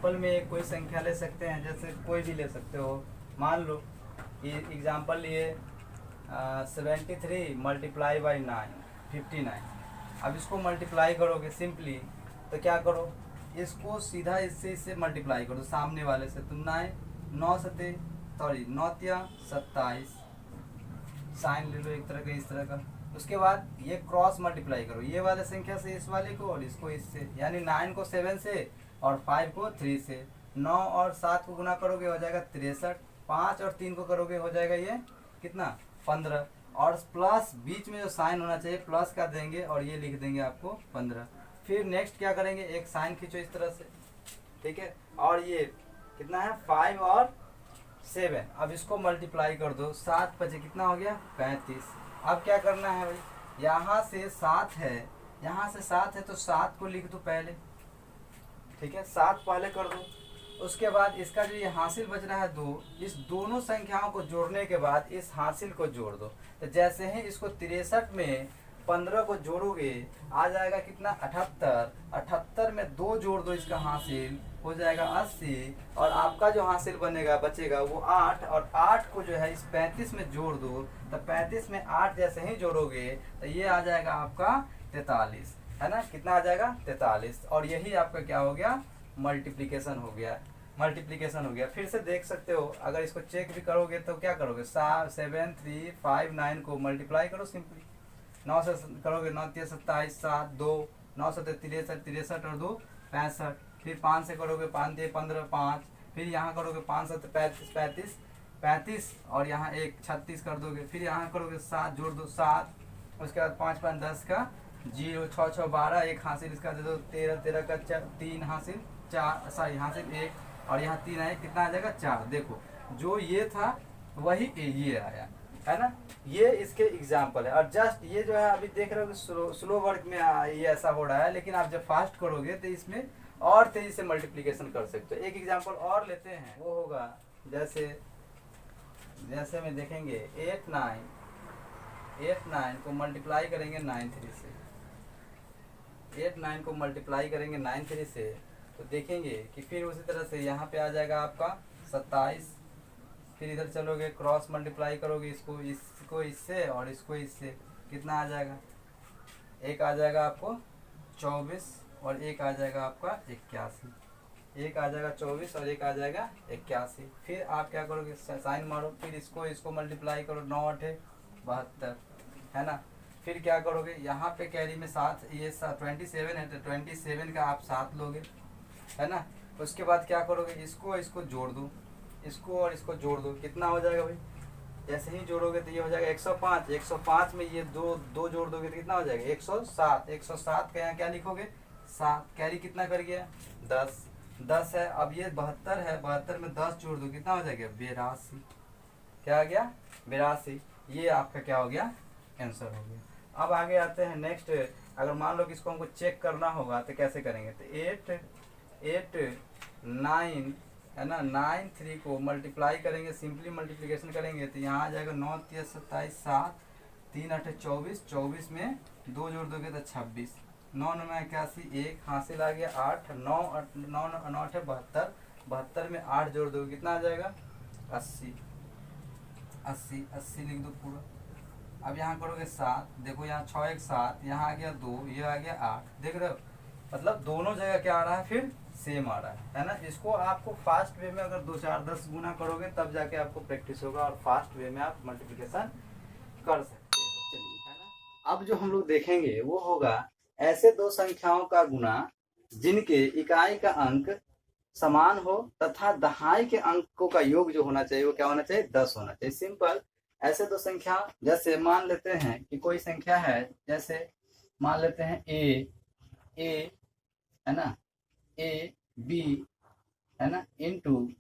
Example में कोई संख्या ले सकते हैं, जैसे कोई भी ले सकते हो। मान लो कि एग्जाम्पल लिए 73 मल्टीप्लाई बाई 9 59। अब इसको मल्टीप्लाई करोगे सिंपली, तो क्या करो, इसको सीधा इससे मल्टीप्लाई करो सामने वाले से। तो 9 तिया 27 साइन ले लो एक तरह का, इस तरह का। उसके बाद ये क्रॉस मल्टीप्लाई करो, ये वाले संख्या से इस वाले को और इसको इससे, यानी 9 को 7 से और 5 को 3 से। 9 और 7 को गुना करोगे हो जाएगा 63, 5 और 3 को करोगे हो जाएगा ये कितना 15, और प्लस बीच में जो साइन होना चाहिए प्लस का देंगे और ये लिख देंगे आपको 15। फिर नेक्स्ट क्या करेंगे, एक साइन खींचो इस तरह से, ठीक है। और ये कितना है 5 और 7। अब इसको मल्टीप्लाई कर दो, 7 बचे कितना हो गया 35। अब क्या करना है भाई, यहाँ से 7 है, यहाँ से 7 है तो 7 को लिख दो पहले, ठीक है, 7 पहले कर दो। उसके बाद इसका जो ये हासिल बच रहा है 2, इस दोनों संख्याओं को जोड़ने के बाद इस हासिल को जोड़ दो। तो जैसे ही इसको 63 में 15 को जोड़ोगे आ जाएगा कितना 78, 78 में 2 जोड़ दो, इसका हासिल हो जाएगा 80, और आपका जो हासिल बनेगा बचेगा वो 8, और 8 को जो है इस 35 में जोड़ दो। तो 35 में 8 जैसे ही जोड़ोगे तो ये आ जाएगा आपका 43, है ना, कितना आ जाएगा 43। और यही आपका क्या हो गया, मल्टीप्लिकेशन हो गया, मल्टीप्लिकेशन हो गया। फिर से देख सकते हो, अगर इसको चेक भी करोगे तो क्या करोगे, 7 3 5 9 को मल्टीप्लाई करो सिंपली। 9 से करोगे 9 3 27 7 2, 9 से 63 63 और 2 65। फिर 5 से करोगे 5 3 15 5, फिर यहाँ करोगे 5 7 35 35 35 और यहाँ 1 36 कर दोगे। फिर यहाँ करोगे 7 जोड़ दो 7, उसके बाद 5 5 10 का 0 6 6 12, एक हासिल इसका दे दो 13 13 का 3 हासिल 4 सॉरी हासिल 1, और यहाँ 3 आए, कितना आ जाएगा 4। देखो जो ये था वही ये आया, है ना। ये इसके एग्जाम्पल है। और जस्ट ये जो है अभी देख रहे हो कि स्लो वर्क में ये ऐसा हो रहा है, लेकिन आप जब फास्ट करोगे तो इसमें और तेजी से मल्टीप्लिकेशन कर सकते हो। एक एग्जाम्पल और लेते हैं, वो होगा जैसे में देखेंगे 8 9 को मल्टीप्लाई करेंगे 9 3 से, 8 9 को मल्टीप्लाई करेंगे 9 3 से, तो देखेंगे कि फिर उसी तरह से यहाँ पे आ जाएगा आपका 27। फिर इधर चलोगे क्रॉस मल्टीप्लाई करोगे, इसको इससे और इसको इससे, कितना आ जाएगा, एक आ जाएगा आपको 24 और एक आ जाएगा आपका 81, एक आ जाएगा 24 और एक आ जाएगा 81। फिर आप क्या करोगे, साइन मारो, फिर इसको मल्टीप्लाई करो, 9 8 72, है ना। फिर क्या करोगे, यहाँ पे कैरी में 7, ये 27 है तो 27 का आप 7 लोगे, है ना। उसके बाद क्या करोगे, इसको जोड़ दो, इसको और इसको जोड़ दो, कितना हो जाएगा भाई, जैसे ही जोड़ोगे तो ये हो जाएगा 105। 105 में ये दो जोड़ दोगे तो कितना हो जाएगा 107। 107 का यहाँ क्या लिखोगे 7, कैरी कितना कर गया 10 है। अब ये 72 है, 72 में 10 जोड़ दो, कितना हो जाएगा 82, क्या आ गया 82। ये आपका क्या हो गया, आंसर हो गया। अब आगे आते हैं नेक्स्ट। अगर मान लो कि इसको हमको चेक करना होगा तो कैसे करेंगे, तो 8 9 है ना, 9 3 को मल्टीप्लाई करेंगे, सिंपली मल्टीप्लिकेशन करेंगे तो यहाँ आ जाएगा 9 3 27 7 3 8 24, 24 में 2 जोड़ दोगे तो 26, 9 9 81, एक हासिल आ गया 8, 9 9 9 8 72, 72 में 8 जोड़ दोगे कितना आ जाएगा 80, 80 लिख दो पूरा। अब यहाँ करोगे 7, देखो यहाँ 6 1 7, यहाँ आ गया 2, ये आ गया 8, देख रहे हो, मतलब दोनों जगह क्या आ रहा है फिर सेम आ रहा है ना। इसको आपको फास्ट वे में अगर 2 4 10 गुना करोगे तब जाके आपको प्रैक्टिस होगा और फास्ट वे में आप मल्टीप्लिकेशन कर सकते हो। चलिए, है ना। अब जो हम लोग देखेंगे वो होगा ऐसे दो संख्याओं का गुना जिनके इकाई का अंक समान हो तथा दहाई के अंकों का योग जो होना चाहिए वो क्या होना चाहिए 10 होना चाहिए। सिंपल, ऐसे दो संख्या, जैसे मान लेते हैं कि कोई संख्या है, जैसे मान लेते हैं ए है ना, ए बी है ना, इंटू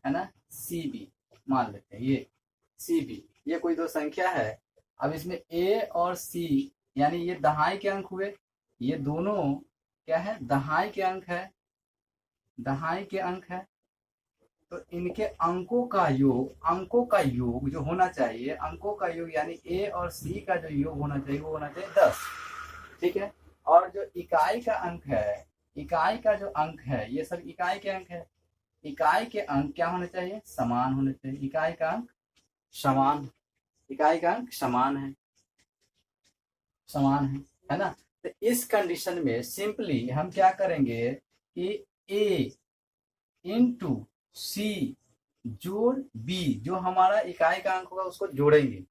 है ना सी बी, मान लेते हैं ये सी बी, ये कोई दो संख्या है। अब इसमें ए और सी यानी ये दहाई के अंक हुए, ये दोनों क्या है दहाई के अंक है, दहाई के अंक है। तो इनके अंकों का योग जो होना चाहिए, अंकों का योग यानी ए और सी का जो योग होना चाहिए वो होना चाहिए 10, ठीक है। और जो इकाई का अंक है इकाई का जो अंक है, ये सब इकाई के अंक है, इकाई के अंक क्या होने चाहिए, समान होने चाहिए। इकाई का अंक समान, इकाई का अंक समान है, समान है ना। तो इस कंडीशन में सिंपली हम क्या करेंगे कि ए इंटू सी जोड़ बी, जो हमारा इकाई का अंक होगा उसको जोड़ेंगे,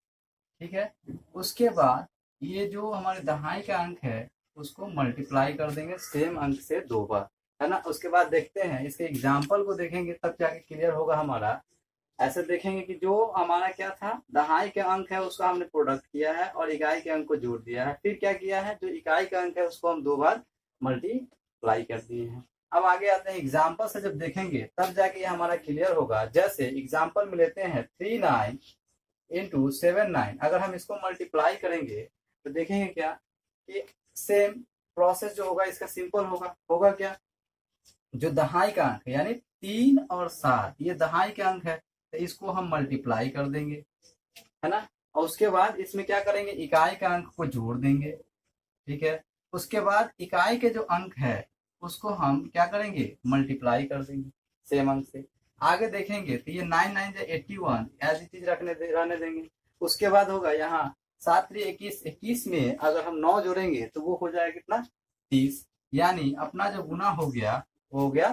ठीक है। उसके बाद ये जो हमारे दहाई का अंक है उसको मल्टीप्लाई कर देंगे सेम अंक से 2 बार, है ना। उसके बाद देखते हैं इसके एग्जाम्पल को देखेंगे तब जाके क्लियर होगा हमारा। ऐसे देखेंगे कि जो हमारा क्या था, दहाई के अंक है उसका हमने प्रोडक्ट किया है और इकाई के अंक को जोड़ दिया है, फिर क्या किया है, जो इकाई का अंक है उसको हम 2 बार मल्टीप्लाई कर दिए हैं। अब आगे आते हैं एग्जाम्पल से, जब देखेंगे तब जाके हमारा क्लियर होगा। जैसे एग्जाम्पल में लेते हैं 39 इंटू 79, अगर हम इसको मल्टीप्लाई करेंगे तो देखेंगे क्या कि सेम प्रोसेस जो होगा इसका सिंपल होगा क्या, जो दहाई का अंक है यानी 3 और 7 ये दहाई के अंक है, तो इसको हम मल्टीप्लाई कर देंगे, है ना। और उसके बाद इसमें क्या करेंगे, इकाई का अंक को जोड़ देंगे, ठीक है। उसके बाद इकाई के जो अंक है उसको हम क्या करेंगे, मल्टीप्लाई कर देंगे सेम अंक से। आगे देखेंगे तो ये 9 9 81 ऐसी चीज रहने देंगे। उसके बाद होगा यहाँ 7 3 21, 21 में अगर हम 9 जोड़ेंगे तो वो हो जाएगा कितना, 30, यानी अपना जो गुना हो गया वो हो गया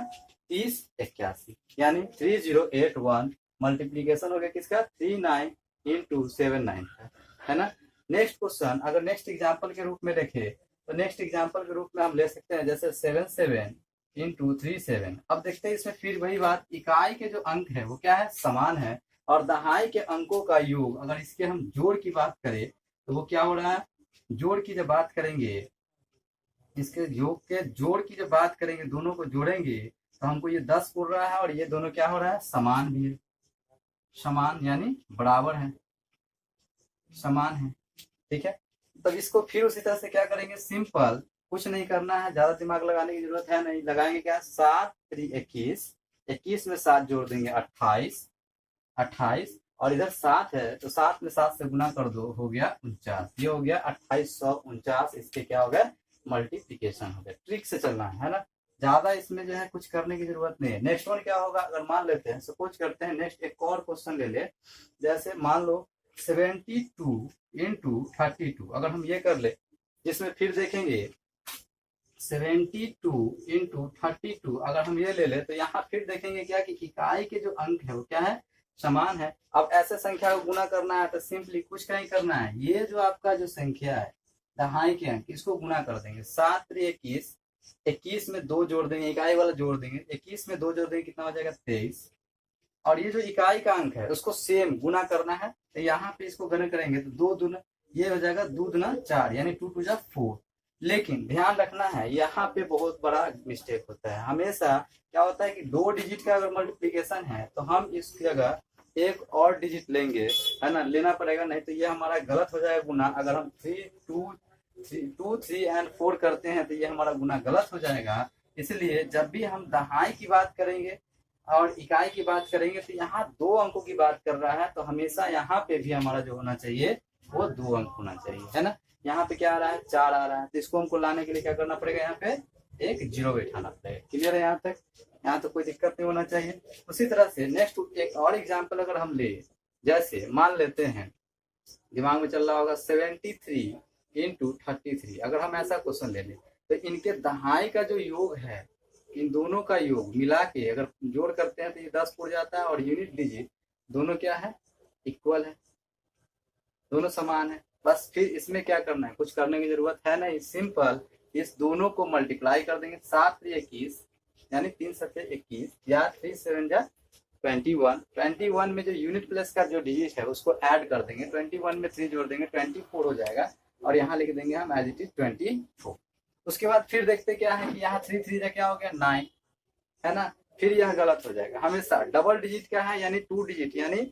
30 81, यानी 3081 मल्टीप्लीकेशन हो गया किसका, 39 इंटू 79 का, है ना। नेक्स्ट क्वेश्चन अगर नेक्स्ट एग्जाम्पल के रूप में देखें तो नेक्स्ट एग्जाम्पल के रूप में हम ले सकते हैं जैसे 77 इंटू 37। अब देखते हैं इसमें फिर वही बात, इकाई के जो अंक है वो क्या है, समान है, और दहाई के अंकों का योग अगर इसके हम जोड़ की बात करें तो वो क्या हो रहा है, जोड़ की जब बात करेंगे, इसके योग के जोड़ की जब बात करेंगे, दोनों को जोड़ेंगे तो हमको ये 10 बोल रहा है और ये दोनों क्या हो रहा है, समान भी है, समान यानी बराबर है, समान है, ठीक है। तब इसको फिर उसी तरह से क्या करेंगे, सिंपल, कुछ नहीं करना है, ज्यादा दिमाग लगाने की जरूरत है नहीं, लगाएंगे क्या, 7 3 21, 21 में 7 जोड़ देंगे 28, 28 और इधर 7 है तो 7 में 7 से गुना कर दो, हो गया 49, ये हो गया 2849, इसके क्या हो गया, मल्टीप्लीकेशन हो गया। ट्रिक से चलना है ना, ज्यादा इसमें जो है कुछ करने की जरूरत नहीं है। नेक्स्ट वन क्या होगा, अगर मान लेते हैं, सपोज करते हैं नेक्स्ट एक और क्वेश्चन ले ले, जैसे मान लो 72 इंटू 32, अगर हम ये कर ले, जिसमें फिर देखेंगे 72 इंटू 32 अगर हम ये ले ले तो यहाँ फिर देखेंगे क्या कि इकाई के जो अंक है वो क्या है, समान है। अब ऐसे संख्या को गुना करना है तो सिंपली कुछ नहीं करना है, ये जो आपका जो संख्या है दहाई के अंक, इसको गुना कर देंगे, 7 3 21, 21 में 2 जोड़ देंगे, इकाई वाला जोड़ देंगे, 21 में 2 जोड़ देंगे कितना हो जाएगा, 23, और ये जो इकाई का अंक है उसको सेम गुना करना है, तो यहाँ पे इसको गुना करेंगे तो 2 दूना, ये हो जाएगा 2 दूना 4, यानी 2 2 जा 4। लेकिन ध्यान रखना है यहाँ पे बहुत बड़ा मिस्टेक होता है, हमेशा क्या होता है कि 2 डिजिट का अगर मल्टीप्लीकेशन है तो हम इस जगह एक और डिजिट लेंगे, है ना, लेना पड़ेगा, नहीं तो ये हमारा गलत हो जाएगा गुना। अगर हम 2 3 एंड 4 करते हैं तो ये हमारा गुना गलत हो जाएगा। इसलिए जब भी हम दहाई की बात करेंगे और इकाई की बात करेंगे तो यहाँ 2 अंकों की बात कर रहा है, तो हमेशा यहाँ पे भी हमारा जो होना चाहिए वो 2 अंक होना चाहिए, है ना। यहाँ पे क्या आ रहा है, 4 आ रहा है, तो इसको हमको लाने के लिए क्या करना पड़ेगा, यहाँ पे एक 0 बैठाना पड़ेगा। क्लियर है यहाँ तक, यहाँ तो कोई दिक्कत नहीं होना चाहिए। उसी तरह से नेक्स्ट एक और एग्जाम्पल अगर हम ले, जैसे मान लेते हैं, दिमाग में चल रहा होगा 73 इंटू 33, अगर हम ऐसा क्वेश्चन ले लें तो इनके दहाई का जो योग है, इन दोनों का योग मिला के अगर जोड़ करते हैं तो ये 10 हो जाता है, और यूनिट डिजिट दोनों क्या है, इक्वल है, दोनों समान है। बस फिर इसमें क्या करना है, कुछ करने की जरूरत है नहीं, सिंपल इस दोनों को मल्टीप्लाई कर देंगे, 7 3 21 यानी 3 7 21 या 3 7 जा 21, 21 में जो यूनिट प्लेस का जो डिजिट है उसको ऐड कर देंगे, 21 में 3 जोड़ देंगे 24 हो जाएगा, और यहाँ लिख देंगे हम एज इट इज 24। उसके बाद फिर देखते क्या है कि यहाँ 3 3 जा क्या हो गया 9, है ना, फिर यह गलत हो जाएगा। हमेशा डबल डिजिट क्या है, यानी 2 डिजिट, यानी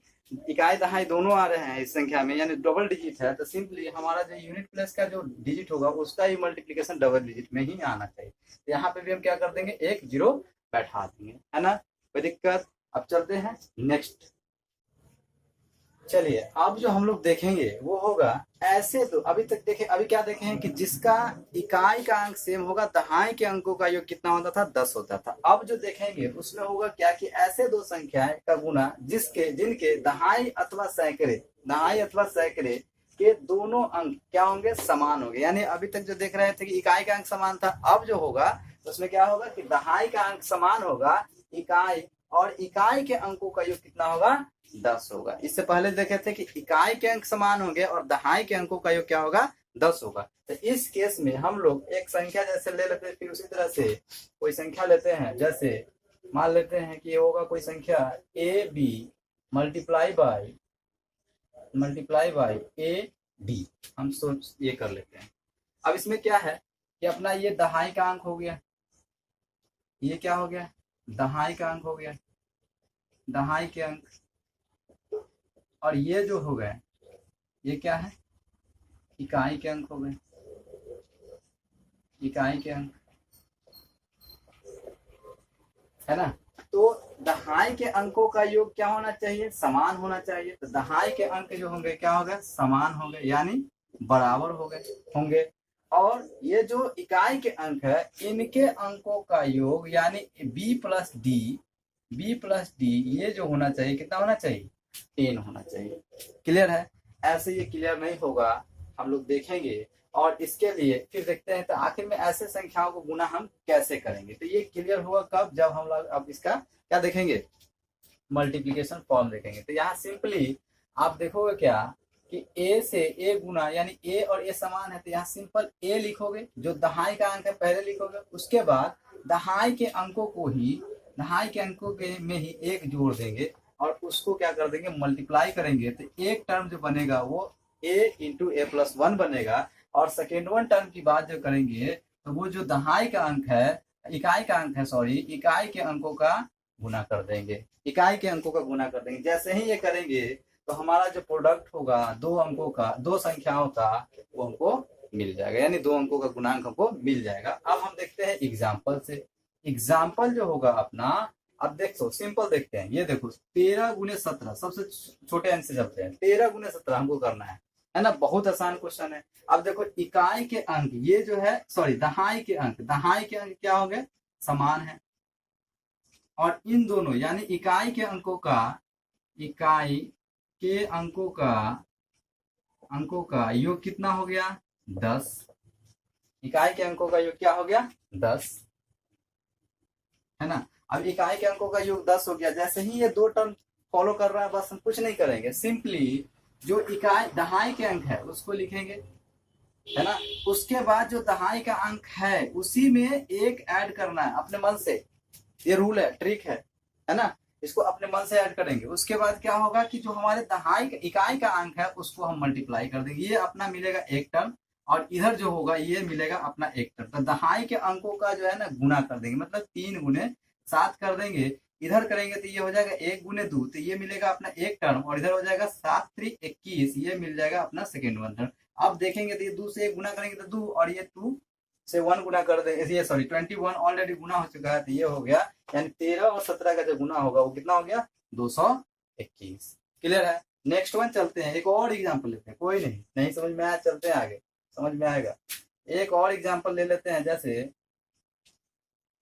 इकाई दहाई दोनों आ रहे हैं इस संख्या में, यानी डबल डिजिट है, तो सिंपली हमारा जो यूनिट प्लेस का जो डिजिट होगा उसका ही मल्टीप्लिकेशन डबल डिजिट में ही आना चाहिए। तो यहाँ पे भी हम क्या कर देंगे, एक 0 बैठा देंगे, है ना, कोई दिक्कत। अब चलते हैं नेक्स्ट। चलिए अब जो हम लोग देखेंगे वो होगा ऐसे। तो अभी तक देखे, अभी क्या देखे हैं कि जिसका इकाई का अंक सेम होगा दहाई के अंकों का योग कितना होता था, 10 होता था। अब जो देखेंगे उसमें होगा क्या कि ऐसे दो संख्याएं का गुना जिसके जिनके दहाई अथवा सैकड़े के दोनों अंक क्या होंगे, समान होंगे। यानी अभी तक जो देख रहे थे कि इकाई का अंक समान था, अब जो होगा उसमें क्या होगा कि दहाई का अंक समान होगा इकाई, और इकाई के अंकों का योग कितना होगा, 10 होगा। इससे पहले देखे थे कि इकाई के अंक समान होंगे और दहाई के अंकों का योग क्या होगा, 10 होगा। तो इस केस में हम लोग एक संख्या जैसे ले लेते हैं, फिर उसी तरह से कोई संख्या लेते हैं। जैसे मान लेते हैं कि ये होगा कोई संख्या a b multiply by a d, हम सोच ये कर लेते हैं। अब इसमें क्या है कि अपना ये दहाई का अंक हो गया, ये क्या हो गया, दहाई का अंक हो गया, दहाई के अंक, और ये जो हो गए ये क्या है, इकाई के अंक हो गए, इकाई के अंक, है ना। तो दहाई के अंकों का योग क्या होना चाहिए, समान होना चाहिए। तो दहाई के अंक जो होंगे क्या हो गए, समान हो गए, यानी बराबर हो गए होंगे। और ये जो इकाई के अंक है इनके अंकों का योग यानी b प्लस डी ये जो होना चाहिए कितना होना चाहिए, 10 होना चाहिए। क्लियर है। ऐसे ये क्लियर नहीं होगा, हम लोग देखेंगे। और इसके लिए फिर देखते हैं तो आखिर में ऐसे संख्याओं को गुना हम कैसे करेंगे। तो ये क्लियर हुआ कब, जब हम लोग अब इसका क्या देखेंगे, मल्टीप्लीकेशन फॉर्म देखेंगे। तो यहाँ सिंपली आप देखोगे क्या कि a से a गुना, यानी a और a समान है, तो यहाँ सिंपल a लिखोगे, जो दहाई का अंक है पहले लिखोगे, उसके बाद दहाई के अंकों के में ही एक जोड़ देंगे और उसको क्या कर देंगे, मल्टीप्लाई करेंगे। तो एक टर्म जो बनेगा वो a इंटू a प्लस 1 बनेगा। और सेकेंड वन टर्म की बात जो करेंगे तो वो जो दहाई का अंक है, इकाई का अंक है, सॉरी, इकाई के अंकों का गुना कर देंगे, इकाई के अंकों का गुना कर देंगे। जैसे ही ये करेंगे तो हमारा जो प्रोडक्ट होगा दो अंकों का, दो संख्याओं का, वो हमको मिल जाएगा, यानी दो अंकों का गुणांक हमको मिल जाएगा। अब हम देखते हैं एग्जाम्पल से। एग्जाम्पल जो होगा अपना, अब देखो सिंपल देखते हैं। ये देखो 13 गुने 17, सबसे छोटे अंक से चलते हैं। 13 गुने 17 हमको करना है ना, बहुत आसान क्वेश्चन है। अब देखो इकाई के अंक ये जो है, सॉरी दहाई के अंक क्या हो गए, समान है। और इन दोनों यानी इकाई के अंकों का योग कितना हो गया, 10। इकाई के अंकों का योग क्या हो गया, 10, है ना। अब इकाई के अंकों का योग 10 हो गया। जैसे ही ये दो टर्म फॉलो कर रहा है, बस हम कुछ नहीं करेंगे, सिंपली जो इकाई दहाई के अंक है उसको लिखेंगे, है ना। उसके बाद जो दहाई का अंक है उसी में एक ऐड करना है अपने मन से। ये रूल है, ट्रिक है ना। इसको अपने मन से ऐड करेंगे। उसके बाद क्या होगा कि जो हमारे इकाई का अंक है उसको हम मल्टीप्लाई कर देंगे, ये अपना मिलेगा एक टर्म, और इधर जो होगा ये मिलेगा अपना एक टर्म। तो दहाई के अंकों का जो है ना गुना कर देंगे, मतलब 3 गुने 7 कर देंगे। इधर करेंगे तो ये हो जाएगा 1 गुने 2, तो ये मिलेगा अपना एक टर्म, और इधर हो जाएगा 7 3 21, ये मिल जाएगा अपना सेकेंड वन टर्म। अब देखेंगे तो ये 2 से 1 गुना करेंगे तो 2, और ये 2 से 1 गुना कर देंगे, ये सॉरी 21 ऑलरेडी गुना हो चुका है, तो ये हो गया, यानी 13 और 17 का जो गुना होगा वो कितना हो गया, 221। क्लियर है। नेक्स्ट वन चलते हैं, एक और एग्जांपल लेते हैं। कोई नहीं समझ में आया, चलते हैं आगे, समझ में आएगा। एक और एग्जांपल ले लेते हैं, जैसे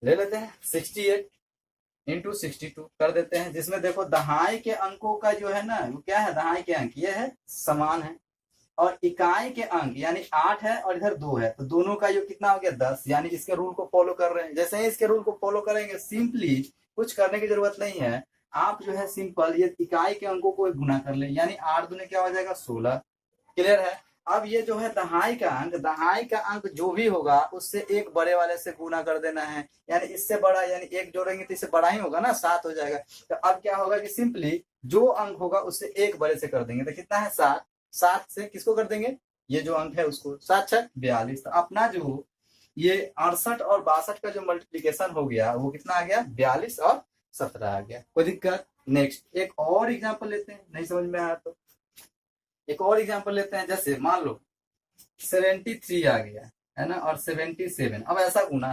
ले लेते हैं 68 इंटू 62 कर देते हैं, जिसमें देखो दहाई के अंकों का जो है ना वो क्या है, दहाई के अंक ये है, समान है। और इकाई के अंक यानी 8 है और इधर 2 है, तो दोनों का योग कितना हो गया, 10। यानी इसके रूल को फॉलो कर रहे हैं। जैसे ही इसके रूल को फॉलो करेंगे, सिंपली कुछ करने की जरूरत नहीं है, आप जो है सिंपल ये इकाई के अंकों को गुना कर ले, यानी 8 दूने क्या हो जाएगा, 16। क्लियर है। अब ये जो है दहाई का अंक जो भी होगा उससे एक बड़े वाले से गुना कर देना है, यानी इससे बड़ा, यानी एक जोड़ेंगे तो इससे बड़ा ही होगा ना, 7 हो जाएगा। तो अब क्या होगा कि सिंपली जो अंक होगा उससे एक बड़े से कर देंगे, तो कितना है, 7। 7 से किसको कर देंगे, ये जो अंक है उसको, 7 6 42। तो अपना जो ये 68 और 62 का जो मल्टीप्लीकेशन हो गया वो कितना आ गया, 42 और 17 आ गया। कोई दिक्कत। नेक्स्ट एक और एग्जांपल लेते हैं, नहीं समझ में आया तो एक और एग्जांपल लेते हैं। जैसे मान लो 73 आ गया, है ना, और 77। अब ऐसा गुना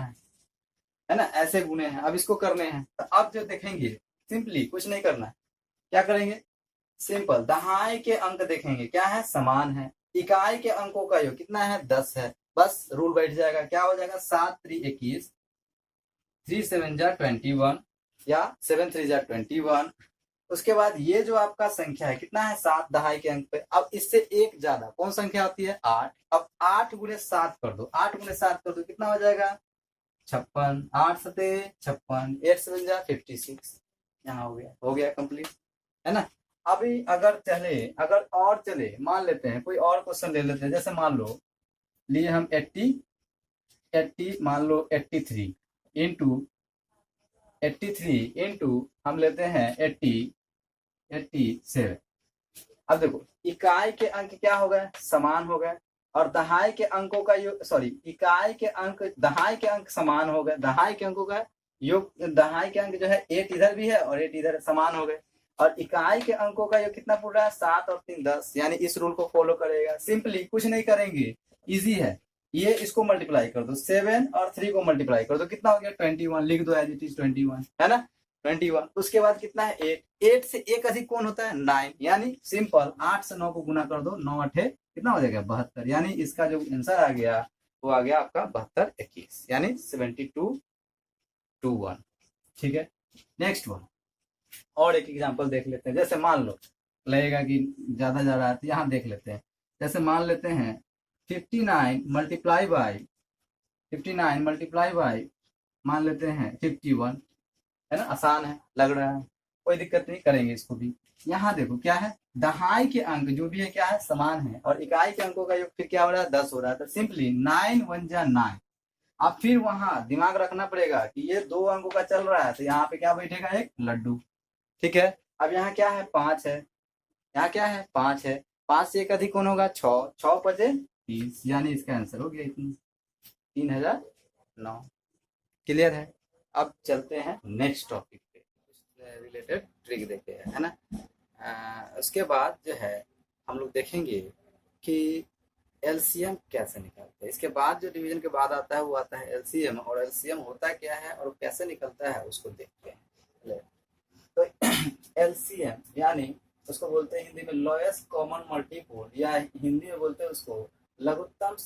है ना, ऐसे गुने हैं, अब इसको करने हैं। तो अब जो देखेंगे सिंपली कुछ नहीं करना है, क्या करेंगे, सिंपल दहाई के अंक देखेंगे क्या है, समान है। इकाई के अंकों का योग कितना है, 10 है। बस रूल बैठ जाएगा, क्या हो जाएगा, 7 3 21, 3 7 जा 21 या 7 3 जा 21। उसके बाद ये जो आपका संख्या है कितना है, 7 दहाई के अंक पे। अब इससे एक ज्यादा कौन संख्या होती है, 8। अब 8 गुणे 7 कर दो, 8 गुणे 7 कर दो, कितना हो जाएगा, 56। 8 सते 56, 8 7 जा 56। यहाँ हो गया कंप्लीट, है ना। अभी अगर और चले, मान लेते हैं कोई और क्वेश्चन ले लेते हैं। जैसे मान लो लिए हम 80 मान लो 83 इंटू हम लेते हैं 87। अब देखो इकाई के अंक क्या हो गए, समान हो गए, और दहाई के अंकों का योग, सॉरी इकाई के अंक दहाई के अंक समान हो गए, दहाई के अंकों का योग, दहाई के अंक जो है 8 इधर भी है और 8 इधर, समान हो गए। और इकाई के अंकों का योग कितना पूरा है, 7 और 3 10, यानी इस रूल को फॉलो करेगा। सिंपली कुछ नहीं करेंगे, इजी है। ये इसको मल्टीप्लाई कर दो, 7 और 3 को मल्टीप्लाई कर दो, कितना हो गया 21, लिख दो एज इट इज 21, है ना 21। उसके बाद कितना है 8 से एक अधिक कौन होता है, 9, यानी सिंपल 8 से 9 को गुना कर दो, 9 8 कितना हो जाएगा 72, यानी इसका जो आंसर आ गया वो आ गया आपका 72 21, यानी 72 2 1। ठीक है, नेक्स्ट वन और एक एग्जांपल देख लेते हैं। जैसे मान लो लगेगा कि ज्यादा जा रहा है तो यहाँ देख लेते हैं। जैसे मान लेते हैं 59 मल्टीप्लाई बाई मान लेते हैं 51, है ना, आसान है, लग रहा है, कोई दिक्कत नहीं, करेंगे इसको भी। यहाँ देखो क्या है, दहाई के अंक जो भी है क्या है, समान है, और इकाई के अंकों का योग फिर क्या हो रहा है, 10 हो रहा है। तो सिंपली 9 1 जा 9। अब फिर वहां दिमाग रखना पड़ेगा कि ये 2 अंकों का चल रहा है, तो यहाँ पे क्या बैठेगा, एक लड्डू। ठीक है, अब यहाँ क्या है, 5 है, यहाँ क्या है, 5 है, 5 से एक अधिक कौन होगा, 6, 6 5 30, यानी इसका आंसर हो गया इतनी 3009। क्लियर है। अब चलते हैं नेक्स्ट टॉपिक पे, रिलेटेड ट्रिक देखते हैं, है ना। उसके बाद जो है हम लोग देखेंगे कि एलसीएम कैसे निकालते हैं। इसके बाद जो डिवीजन के बाद आता है वो आता है एलसीएम, और एलसीएम होता क्या है और कैसे निकलता है उसको देखते हैं। तो एलसीएम यानी उसको बोलते हैं हिंदी में लोएस्ट कॉमन मल्टीपल, या हिंदी में बोलते हैं उसको लघुत्तम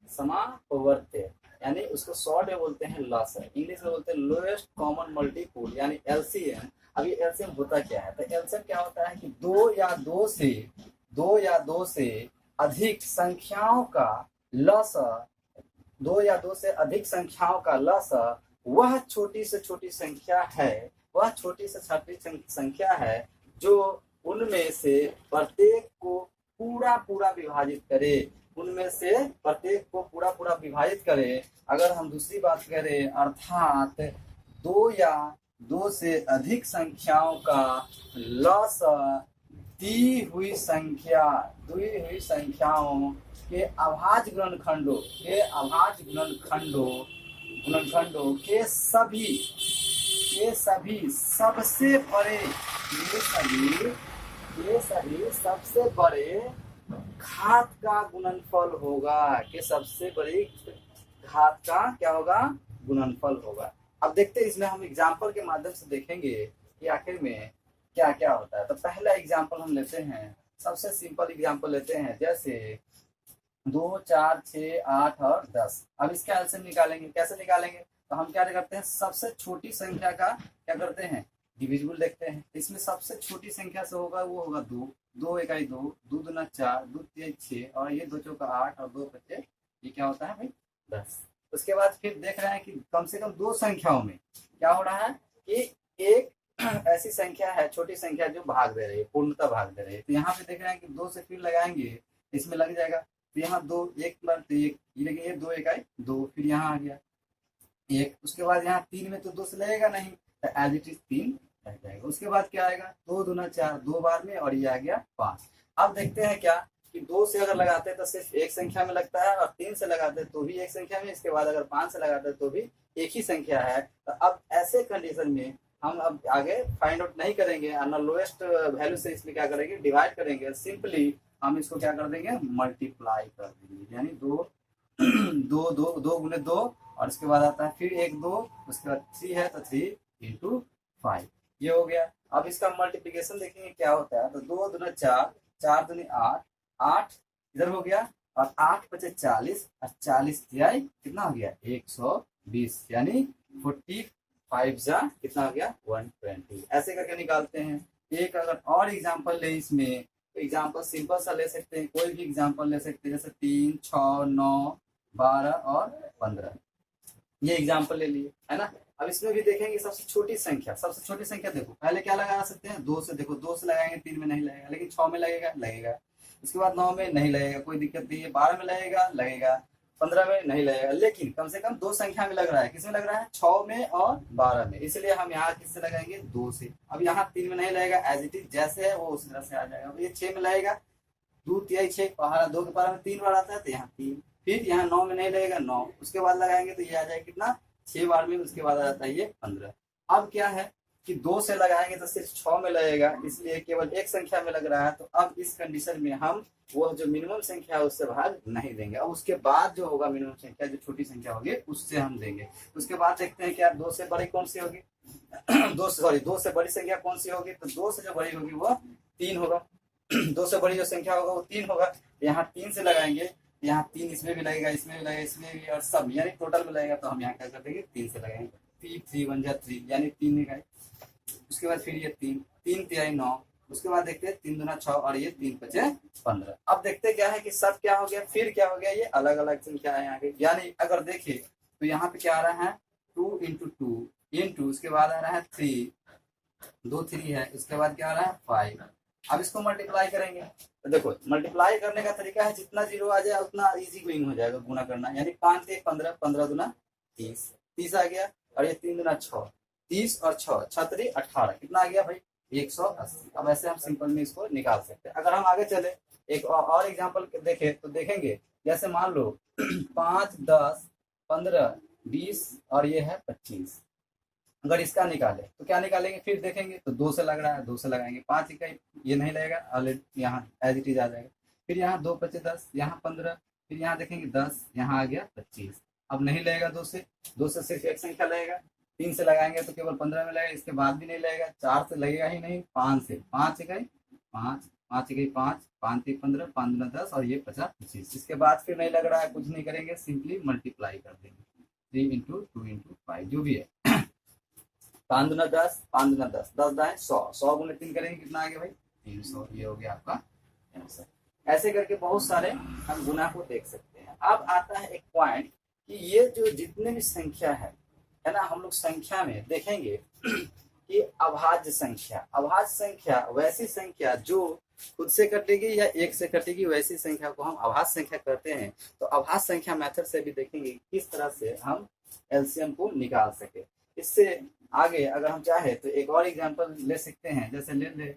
समापवर्त्य, यानी उसको शॉर्ट में बोलते हैं लॉसर, इंग्लिश में बोलते हैं लोएस्ट कॉमन मल्टीपल, यानी एलसीएम। अभी एलसीएम होता क्या है, तो एलसीएम क्या होता है कि दो या दो से अधिक संख्याओं का लॉसर, 2 या 2 से अधिक संख्याओं का लॉसर वह छोटी से छोटी संख्या है, वह छोटी से छोटी संख्या है जो उनमें से प्रत्येक को पूरा विभाजित करे, उनमें से प्रत्येक को पूरा विभाजित करे। अगर हम दूसरी बात करें, अर्थात 2 या 2 से अधिक संख्याओं का लॉसर दी हुई संख्याओं के अभाज्य गुणनखंडों के सभी सबसे बड़े सबसे बड़े घात का गुणनफल होगा, कि सबसे बड़ी घात का क्या होगा, गुणनफल होगा। अब देखते हैं, इसमें हम एग्जाम्पल के माध्यम से देखेंगे कि आखिर में क्या क्या होता है। तो पहला एग्जाम्पल हम लेते हैं, सबसे सिंपल एग्जाम्पल लेते हैं, जैसे 2 4 6 8 और 10। अब इसका एलसीएम निकालेंगे, कैसे निकालेंगे, तो हम क्या करते हैं, सबसे छोटी संख्या का क्या करते हैं, डिविजिबल देखते हैं। इसमें सबसे छोटी संख्या से होगा वो होगा 2, 2 1 2, 2 2 4, 2 3 6, और ये 2 4 8 और 2 5 ये क्या होता है भाई 10। उसके बाद फिर देख रहे हैं कि कम से कम 2 संख्याओं में क्या हो रहा है कि एक ऐसी संख्या है, छोटी संख्या जो भाग दे रही है, पूर्णतः भाग दे रही है। तो यहाँ पे देख रहे हैं कि 2 से फिर लगाएंगे, इसमें लग जाएगा, तो यहाँ 2 एक बार तो एक, ये 2 1 2, फिर यहाँ आ गया 1। उसके बाद यहाँ 3 में तो 2 से लगेगा नहीं, तो एज इट इज 3 रह जाएगा। उसके बाद क्या आएगा, 2 2 4, 2 बार में, और ये आ गया 5। अब देखते हैं क्या कि 2 से अगर लगाते हैं तो सिर्फ एक संख्या में लगता है, और 3 से लगाते हैं तो भी एक संख्या में, इसके बाद अगर 5 से लगाते हैं तो भी एक ही संख्या है। तो अब ऐसे कंडीशन में हम अब आगे फाइंड आउट नहीं करेंगे, ना लोएस्ट वैल्यू से इसमें क्या करेंगे, डिवाइड करेंगे, सिंपली हम इसको क्या कर देंगे, मल्टीप्लाई कर देंगे, यानी 2 गुने 2, और इसके बाद आता है फिर 1 2, उसके बाद 3 है तो 3 × 5, ये हो गया। अब इसका मल्टीप्लिकेशन देखेंगे क्या होता है, तो 2 दूना 4, 4 दूनी 8, 8 इधर हो गया, और 8 बचे 40, और 40 तिहाई कितना हो गया 120, यानी 45 जा कितना हो गया 120। ऐसे करके निकालते हैं। एक अगर और एग्जांपल ले इसमें, तो एग्जांपल सिंपल सा ले सकते हैं, कोई भी एग्जांपल ले सकते हैं, जैसे 3, 6, 9, 12 और 15, ये एग्जांपल ले लिए, है ना। अब इसमें भी देखेंगे सबसे छोटी संख्या, सबसे छोटी संख्या देखो, पहले क्या लगा सकते हैं 2 से, देखो 2 से लगाएंगे 3 में नहीं लगेगा, लेकिन 6 में लगेगा, लगेगा। उसके बाद 9 में नहीं लगेगा, कोई दिक्कत नहीं है। 12 में लगेगा, लगेगा। 15 में नहीं लगेगा, लेकिन कम से कम 2 संख्या में लग रहा है। किसमें लग रहा है 6 में और 12 में, इसलिए हम यहाँ किससे लगाएंगे 2 से। अब यहाँ 3 में नहीं लगेगा, एज इट इज जैसे है वो उसी तरह से आ जाएगा। अब ये 6 में लगेगा, 2 तिहाई 6, पहाड़ा 2 के पारा में 3 बार आता है, तो यहाँ 3। फिर यहाँ 9 में नहीं लगेगा, 9 उसके बाद लगाएंगे तो ये आ जाएगा कितना 6 बार में, उसके बाद आ जाता है ये 15। अब क्या है कि 2 से लगाएंगे तो सिर्फ 6 में लगेगा, इसलिए केवल एक संख्या में लग रहा है। तो अब इस कंडीशन में हम वो जो मिनिमम संख्या है उससे भाग नहीं देंगे। अब उसके बाद जो होगा मिनिमम संख्या, जो छोटी संख्या होगी उससे हम देंगे। उसके बाद देखते हैं क्या 2 से बड़ी कौन सी होगी 2 से बड़ी संख्या कौन सी होगी, तो 2 से जो बड़ी होगी वो 3 होगा। 2 से बड़ी जो संख्या होगा वो 3 होगा। यहाँ 3 से लगाएंगे, यहाँ 3 इसमें भी लगेगा, इसमें भी लगेगा, इसमें भी, और सब यानी टोटल में लगेगा। तो हम यहाँ क्या कर देंगे 3 से लगाएंगे, 3 3 1 जा 3, यानी 3 निकाले। उसके बाद फिर ये 3 3 तिहाई 9, उसके बाद देखते हैं 3 दूना 6, और ये 3 बचे 15। अब देखते क्या है कि सब क्या हो गया, फिर क्या हो गया, ये अलग अलग संख्या है यहाँ के। यानी अगर देखें तो यहाँ पे क्या आ रहा है 2 इंटू 2 इंटू, उसके बाद आ रहा है 3, 2 3 है, उसके बाद क्या आ रहा है 5। अब इसको मल्टीप्लाई करेंगे, तो देखो मल्टीप्लाई करने का तरीका है जितना जीरो आ जाए उतना इजी गोइंग हो जाएगा गुना करना। यानी 5 से 15, 15 दूना 30, 30 आ गया, और ये 3 दूना 6, 30 और 6 6 18, कितना आ गया भाई 180। अब ऐसे हम सिंपल में इसको निकाल सकते हैं। अगर हम आगे चले एक और एग्जाम्पल देखे तो देखेंगे, जैसे मान लो 5 10 15 20 और ये है 25। अगर इसका निकाले तो क्या निकालेंगे, फिर देखेंगे तो 2 से लग रहा है, 2 से लगाएंगे, 5 इकाई ये नहीं लगेगा, ऑलरेडी यहाँ एज इट इज आ जाएगा। फिर यहाँ 2 बचे 10, यहाँ 15, फिर यहाँ देखेंगे 10, यहाँ आ गया 25। अब नहीं लगेगा 2 से, 2 से सिर्फ एक संख्या लगेगा। 3 से लगाएंगे तो केवल 15 में लगेगा, इसके बाद भी नहीं लगेगा। 4 से लगेगा ही नहीं, 5 से, 5 इकाई 5, 5 इकाई 5, 5 3 15, 5 दूना 10, और ये 50 25। इसके बाद फिर नहीं लग रहा है, कुछ नहीं करेंगे, सिंपली मल्टीप्लाई कर देंगे, 3 इंटू 2 इंटू 5 जो भी है। 5 दूना 10, 5 दूना 10, 10 दाएं 100, 100 गुने 3 करेंगे कितना आ गया भाई 300। ये हो गया आपका आंसर। ऐसे करके बहुत सारे हम गुना को देख सकते हैं। अब आता है एक पॉइंट कि ये जो जितने भी संख्या है ना, हम लोग संख्या में देखेंगे कि अभाज्य संख्या, अभाज्य संख्या वैसी संख्या जो खुद से कटेगी या एक से कटेगी, वैसी संख्या को हम अभाज्य संख्या कहते हैं। तो अभाज्य संख्या मेथड से भी देखेंगे किस तरह से हम एलसीएम को निकाल सके। इससे आगे अगर हम चाहे तो एक और एग्जांपल ले सकते हैं, जैसे ले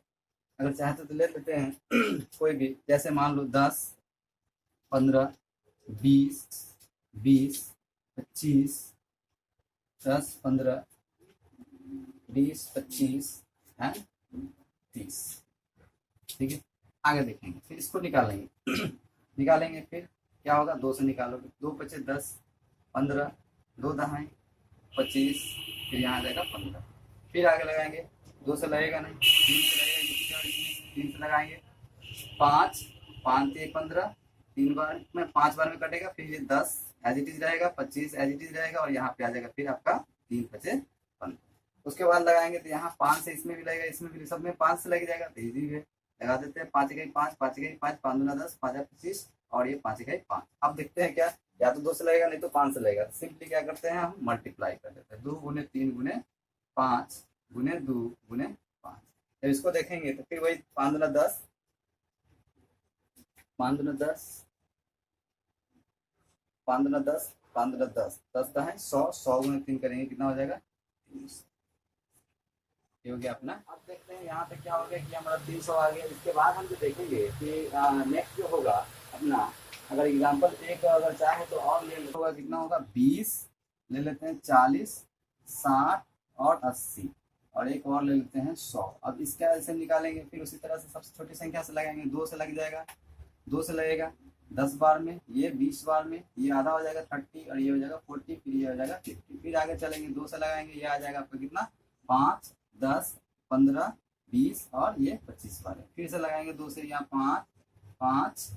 अगर चाहते तो ले लेते हैं कोई भी, जैसे मान लो 10 15 20 20 25 10 15 20 25 है 30। ठीक है, आगे देखेंगे, फिर इसको निकालेंगे निकालेंगे फिर क्या होगा 2 से निकालोगे, 2 बचे 10 15, 2 दहाई 25, फिर यहाँ आ जाएगा 15। फिर आगे लगाएंगे, 2 से लगेगा नहीं, 3 से लगेगा, 3 से लगाएंगे, 5 5 3 15, 3 बार में 5 बार में कटेगा, फिर ये 10 एज इट इज रहेगा, 25 एज इट इज रहेगा, और यहाँ पे आ जाएगा फिर आपका 3 बचे 15। उसके बाद लगाएंगे तो यहाँ 5 से इसमें भी लगेगा, इसमें भी, सब में 5 से लग जाएगा, तो इजी है, लगा देते हैं 5 इकाई 5, 5 इकाई 5, 5 दूना 10, 5 25, और ये 5 इकाई 5। अब देखते हैं क्या, या तो 2 से लगेगा नहीं तो 5 से लगेगा। सिंपली क्या करते हैं हम मल्टीप्लाई कर देते हैं, 2 गुने 3 गुने 5 गुने 2 गुने 5। जब इसको देखेंगे तो फिर वही 5 दूना 10, 5 दूना 10, 5 दूना 10, 5 दूना 10, 10 का है 100, 100 गुने 3 करेंगे कितना हो जाएगा 300। ये हो गया अपना। अब देखते हैं यहाँ पे क्या हो गया कि हमारा 300 आ गया। इसके बाद हम जो देखेंगे कि नेक्स्ट जो होगा अपना, अगर एग्जांपल एक अगर चाहे तो और ले होगा, कितना होगा 20 ले लेते हैं, 40 60 और 80, और एक और ले लेते हैं 100। अब इसका ऐसे निकालेंगे, फिर उसी तरह से सबसे छोटी संख्या से लगाएंगे, 2 से लग जाएगा, 2 से लगेगा 10 बार में, ये 20 बार में, ये आधा हो जाएगा 30, और ये हो जाएगा 40, फिर ये हो जाएगा 50। फिर आगे चलेंगे, 2 से लगाएंगे, ये आ जाएगा आपका कितना 5 10 15, 20 और ये 25 बार। फिर से लगाएंगे 2 से, यहाँ 5 5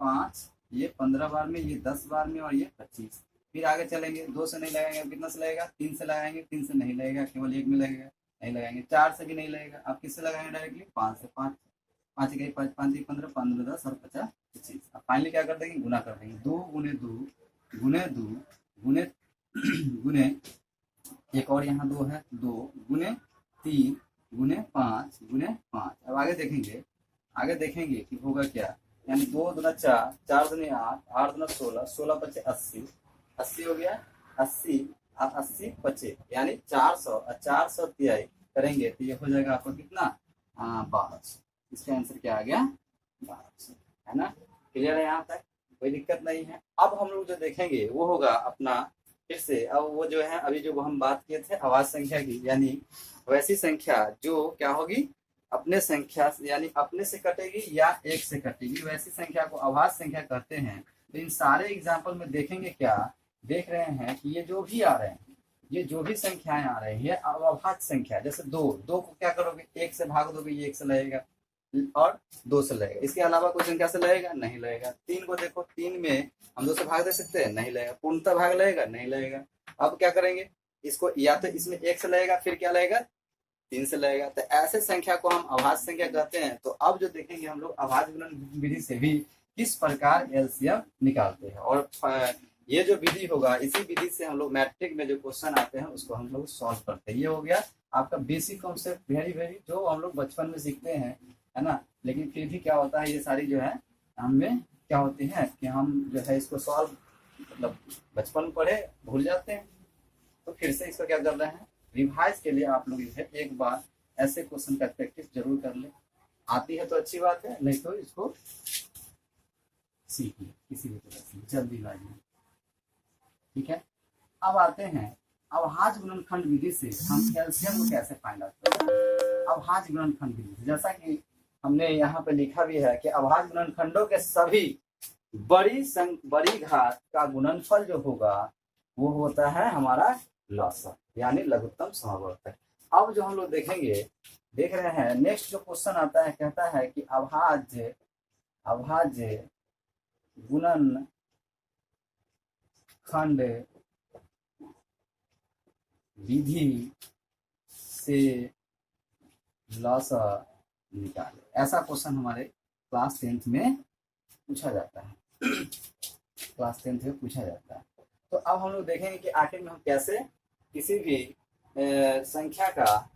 5, ये 15 बार में, ये 10 बार में और ये 25। फिर आगे चलेंगे, 2 से नहीं लगाएंगे, कितना से लगेगा, 3 से लगाएंगे, 3 से नहीं लगेगा, केवल 1 में लगेगा, नहीं लगाएंगे। 4 से भी नहीं लगेगा, आप किससे लगाएंगे डायरेक्टली, 5 से। 5 5 गई 5 5 15 15 10 और 50 25। अब फाइनली क्या कर देंगे, गुना कर देंगे। 2 गुने 2 गुने 2 गुने गुने एक और यहाँ 2 है, 2 गुने 3 गुने 5 गुने 5। अब आगे देखेंगे कि होगा क्या, यानी 2 दूना 4, 4 दूनी 8, 8 दूना 16, 16 पचे 80, 80 हो गया, 80 और 80 बचे, यानी 400 और 400 तिहाई करेंगे तो ये हो जाएगा आपको कितना, 1200। इसका आंसर क्या आ गया, 1200, है ना। क्लियर है यहाँ तक, कोई दिक्कत नहीं है। अब हम लोग जो देखेंगे वो होगा अपना, फिर से अब वो जो है अभी जो हम बात किए थे आवाज संख्या की, यानी वैसी संख्या जो क्या होगी, अपने संख्या यानी अपने से कटेगी या एक से कटेगी, वैसी संख्या को आवाज संख्या कहते हैं। तो इन सारे एग्जाम्पल में देखेंगे क्या, देख रहे हैं कि ये जो भी आ रहे हैं, ये जो भी संख्याएं आ रही है अभाज्य संख्या। जैसे 2 को क्या करोगे, 1 से भाग दोगे, ये 1 से लगेगा और 2 से लगेगा, इसके अलावा कोई संख्या से लगेगा, नहीं लगेगा। 3 को देखो, 3 में हम 2 से भाग दे सकते हैं, नहीं लगेगा। पूर्णतः भाग लगेगा, नहीं लगेगा। अब क्या करेंगे, इसको या तो इसमें 1 से लगेगा, फिर क्या लगेगा, 3 से लगेगा। तो ऐसे संख्या को हम अभाज्य संख्या कहते हैं। तो अब जो देखेंगे हम लोग अभाज्य गुणन विधि से भी किस प्रकार एलसीएम निकालते हैं, और ये जो विधि होगा, इसी विधि से हम लोग मैट्रिक में जो क्वेश्चन आते हैं उसको हम लोग सॉल्व करते हैं। ये हो गया आपका बेसिक कॉन्सेप्ट, वेरी वेरी, जो हम लोग बचपन में सीखते हैं, है ना। लेकिन फिर भी क्या होता है, ये सारी जो है हमें क्या होती है कि हम जो है इसको सॉल्व, मतलब बचपन में पढ़े भूल जाते हैं। तो फिर से इसको क्या कर रहे हैं, रिवाइज के लिए आप लोग एक बार ऐसे क्वेश्चन का प्रैक्टिस जरूर कर ले। आती है तो अच्छी बात है, नहीं तो इसको सीखिए किसी भी तरह से जल्दीबाजी में, ठीक है। अब आते हैं अभाज्य गुणनखंड विधि से हम एलसीएम को कैसे फाइंड आउट करते हैं। अभाज्य गुणनखंड विधि, जैसा कि हमने यहाँ पे लिखा भी है कि अभाज्य गुणनखंडों के सभी बड़ी घात का गुणनफल जो होगा वो होता है हमारा लसाअ, यानी लघुत्तम समवर्तक। अब जो हम लोग देखेंगे, देख रहे हैं नेक्स्ट जो क्वेश्चन आता है, कहता है कि अभाज्य गुणनखंड विधि से लसाअ निकाले। ऐसा क्वेश्चन हमारे क्लास 10th में पूछा जाता है, क्लास 10th में पूछा जाता है। तो अब हम लोग देखेंगे कि आखिर में हम कैसे किसी भी संख्या का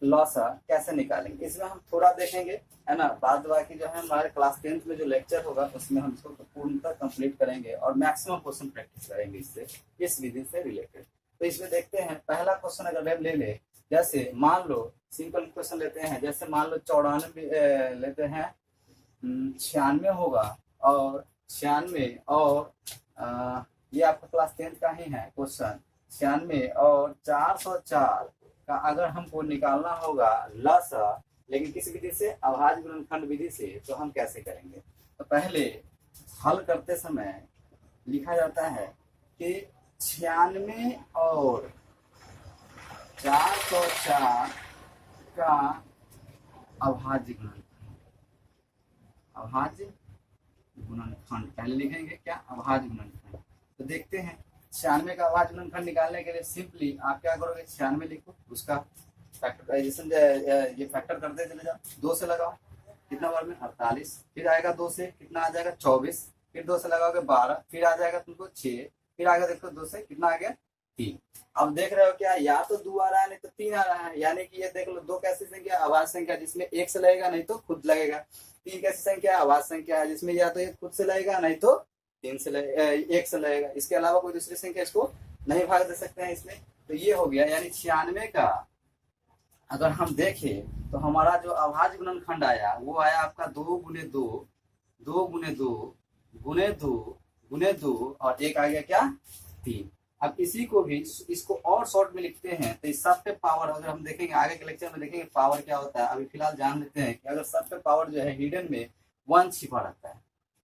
लसाअ कैसे निकालेंगे। इसमें हम थोड़ा देखेंगे, है ना। बाद बाकी जो है हमारे क्लास 10th में जो लेक्चर होगा उसमें हम इसको पूर्णतः कंप्लीट करेंगे और मैक्सिमम क्वेश्चन प्रैक्टिस करेंगे इससे, इस विधि से रिलेटेड। तो इसमें देखते हैं पहला क्वेश्चन अगर ले ले, जैसे मान लो सिंपल क्वेश्चन लेते हैं, जैसे मान लो 94 लेते हैं, 96 होगा और 96 और ये आपका क्लास 10th का ही है क्वेश्चन। 96 और 404 का अगर हमको निकालना होगा लसाअ, लेकिन किस विधि से, अभाज्य गुणनखंड विधि से, तो हम कैसे करेंगे। तो पहले हल करते समय लिखा जाता है कि 96 और 404 का अभाज्य गुणनखंड पहले लिखेंगे क्या, अभाज्य गुणनखंड। तो देखते हैं 96 का अभाज्य गुणनखंड निकालने के लिए सिंपली आप क्या करोगे, 96 लिखो, उसका फैक्टराइजेशन ये फैक्टर करते चले जाओ, 2 से लगाओ, कितना बार में 48, फिर आएगा 2 से कितना आ जाएगा 24, फिर 2 से लगाओगे 12, फिर आ जाएगा तुमको 6, फिर आगे देखो 2 से कितना आ गया 3। अब देख रहे हो क्या, या तो 2 आ रहा है नहीं तो 3 आ रहा है, यानी कि ये देख लो 2 कैसी संख्या, अभाज्य संख्या जिसमें 1 से लगेगा नहीं तो खुद लगेगा। 3 कैसी संख्या, अभाज्य संख्या है जिसमें या तो ये खुद से लगेगा नहीं तो 1 से लगेगा। इसके अलावा कोई दूसरी संख्या इसको नहीं भाग दे सकते हैं इसमें। तो ये हो गया, यानी 96 का अगर हम देखें तो हमारा जो अभाज्य गुणनखंड आया वो आया आपका 2 गुने 2 2 गुने 2 गुने 2 गुने 2 और एक आ गया क्या 3। अब इसी को भी इसको और शॉर्ट में लिखते हैं तो इस सब पे पावर, अगर हम देखेंगे आगे के लेक्चर में देखेंगे पावर क्या होता है। अभी फिलहाल जान लेते हैं कि अगर सब पे पावर जो है हिडन में 1 छिपा रहता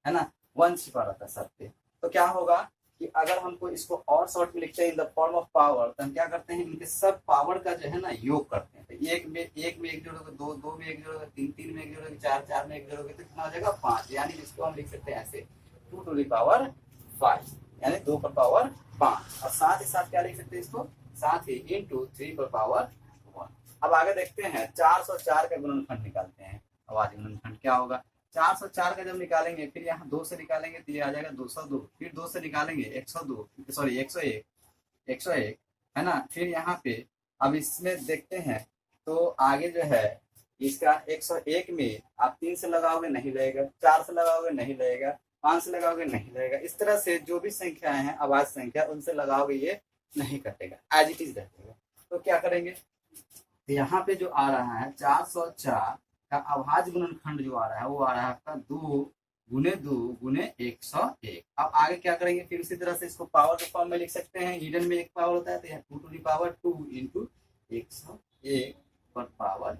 है ना, 1 छिपा रहता है सब पे, तो क्या होगा कि अगर हमको इसको और शॉर्ट में लिखते हैं in the form of power, तो हम क्या करते हैं, इनके सब पावर का जो है ना योग करते हैं। तो एक में एक जोड़ोगे, दो में एक जोड़ोगे, तीन में एक जोड़ोगे, चार में एक जोड़ोगे, तो कितना हो जाएगा 5। यानी इसको हम लिख सकते हैं ऐसे 2 to the power 5, यानी 2 पर पावर 5। और साथ ही साथ क्या लिख सकते हैं इसको, साथ ही इंटू 3 पर पावर 1। अब आगे देखते हैं 404 का गुणनखंड निकालते हैं। अभाज्य गुणनखंड क्या होगा, 404 का जब निकालेंगे फिर यहाँ 2 से निकालेंगे तो ये आ जाएगा 202, फिर 2 से निकालेंगे 102, सॉरी 101 है ना। फिर यहाँ पे अब इसमें देखते हैं तो आगे जो है इसका 101 में आप 3 से लगाओगे नहीं लगेगा, 4 से लगाओगे नहीं लगेगा, 5 से लगाओगे नहीं लगेगा। इस तरह से जो भी संख्याएं हैं अभाज्य संख्या, उनसे लगाओगे ये नहीं कटेगा, एज इट इज रहेगा। तो क्या करेंगे, तो यहाँ पे जो आ रहा है 404 का अभाज्य गुणनखंड जो आ रहा है वो आ रहा है आपका 2 गुने 101। अब आगे क्या करेंगे, फिर उसी तरह से इसको पावर के फॉर्म में लिख सकते हैं। हिडन में एक पावर होता है तो 2 to the power 2 इंटू 101 पर पावर।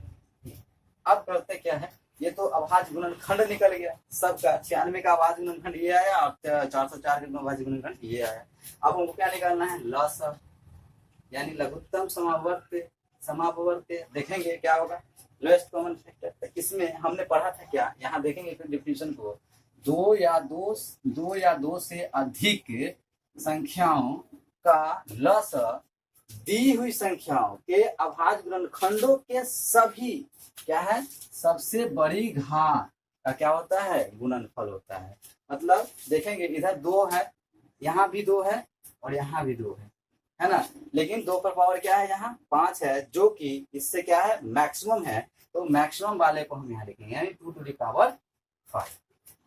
अब करते क्या है, ये तो अभाज्य गुणनखंड निकल गया सबका। 96 का अभाज्य गुणनखंड ये आया और 404 का अभाज्य गुणनखंड ये आया। अब हमको क्या निकालना है, लसाअ यानी लघुत्तम समापवर्त्य। देखेंगे क्या होगा, लोएस्ट कॉमन फैक्टर। इसमें हमने पढ़ा था क्या, यहाँ देखेंगे फिर डिफिनेशन को, दो या दो से अधिक संख्याओं का लसाअ दी हुई संख्याओं के अभाज्य गुणनखंडों के सभी क्या है, सबसे बड़ी घात का क्या होता है, गुणनफल होता है। मतलब देखेंगे इधर 2 है, यहाँ भी 2 है और यहाँ भी 2 है ना, लेकिन 2 पर पावर क्या है, यहाँ 5 है, जो कि इससे क्या है, मैक्सिमम है। तो मैक्सिमम वाले को हम यहाँ लिखेंगे यानी 2 to the power 5।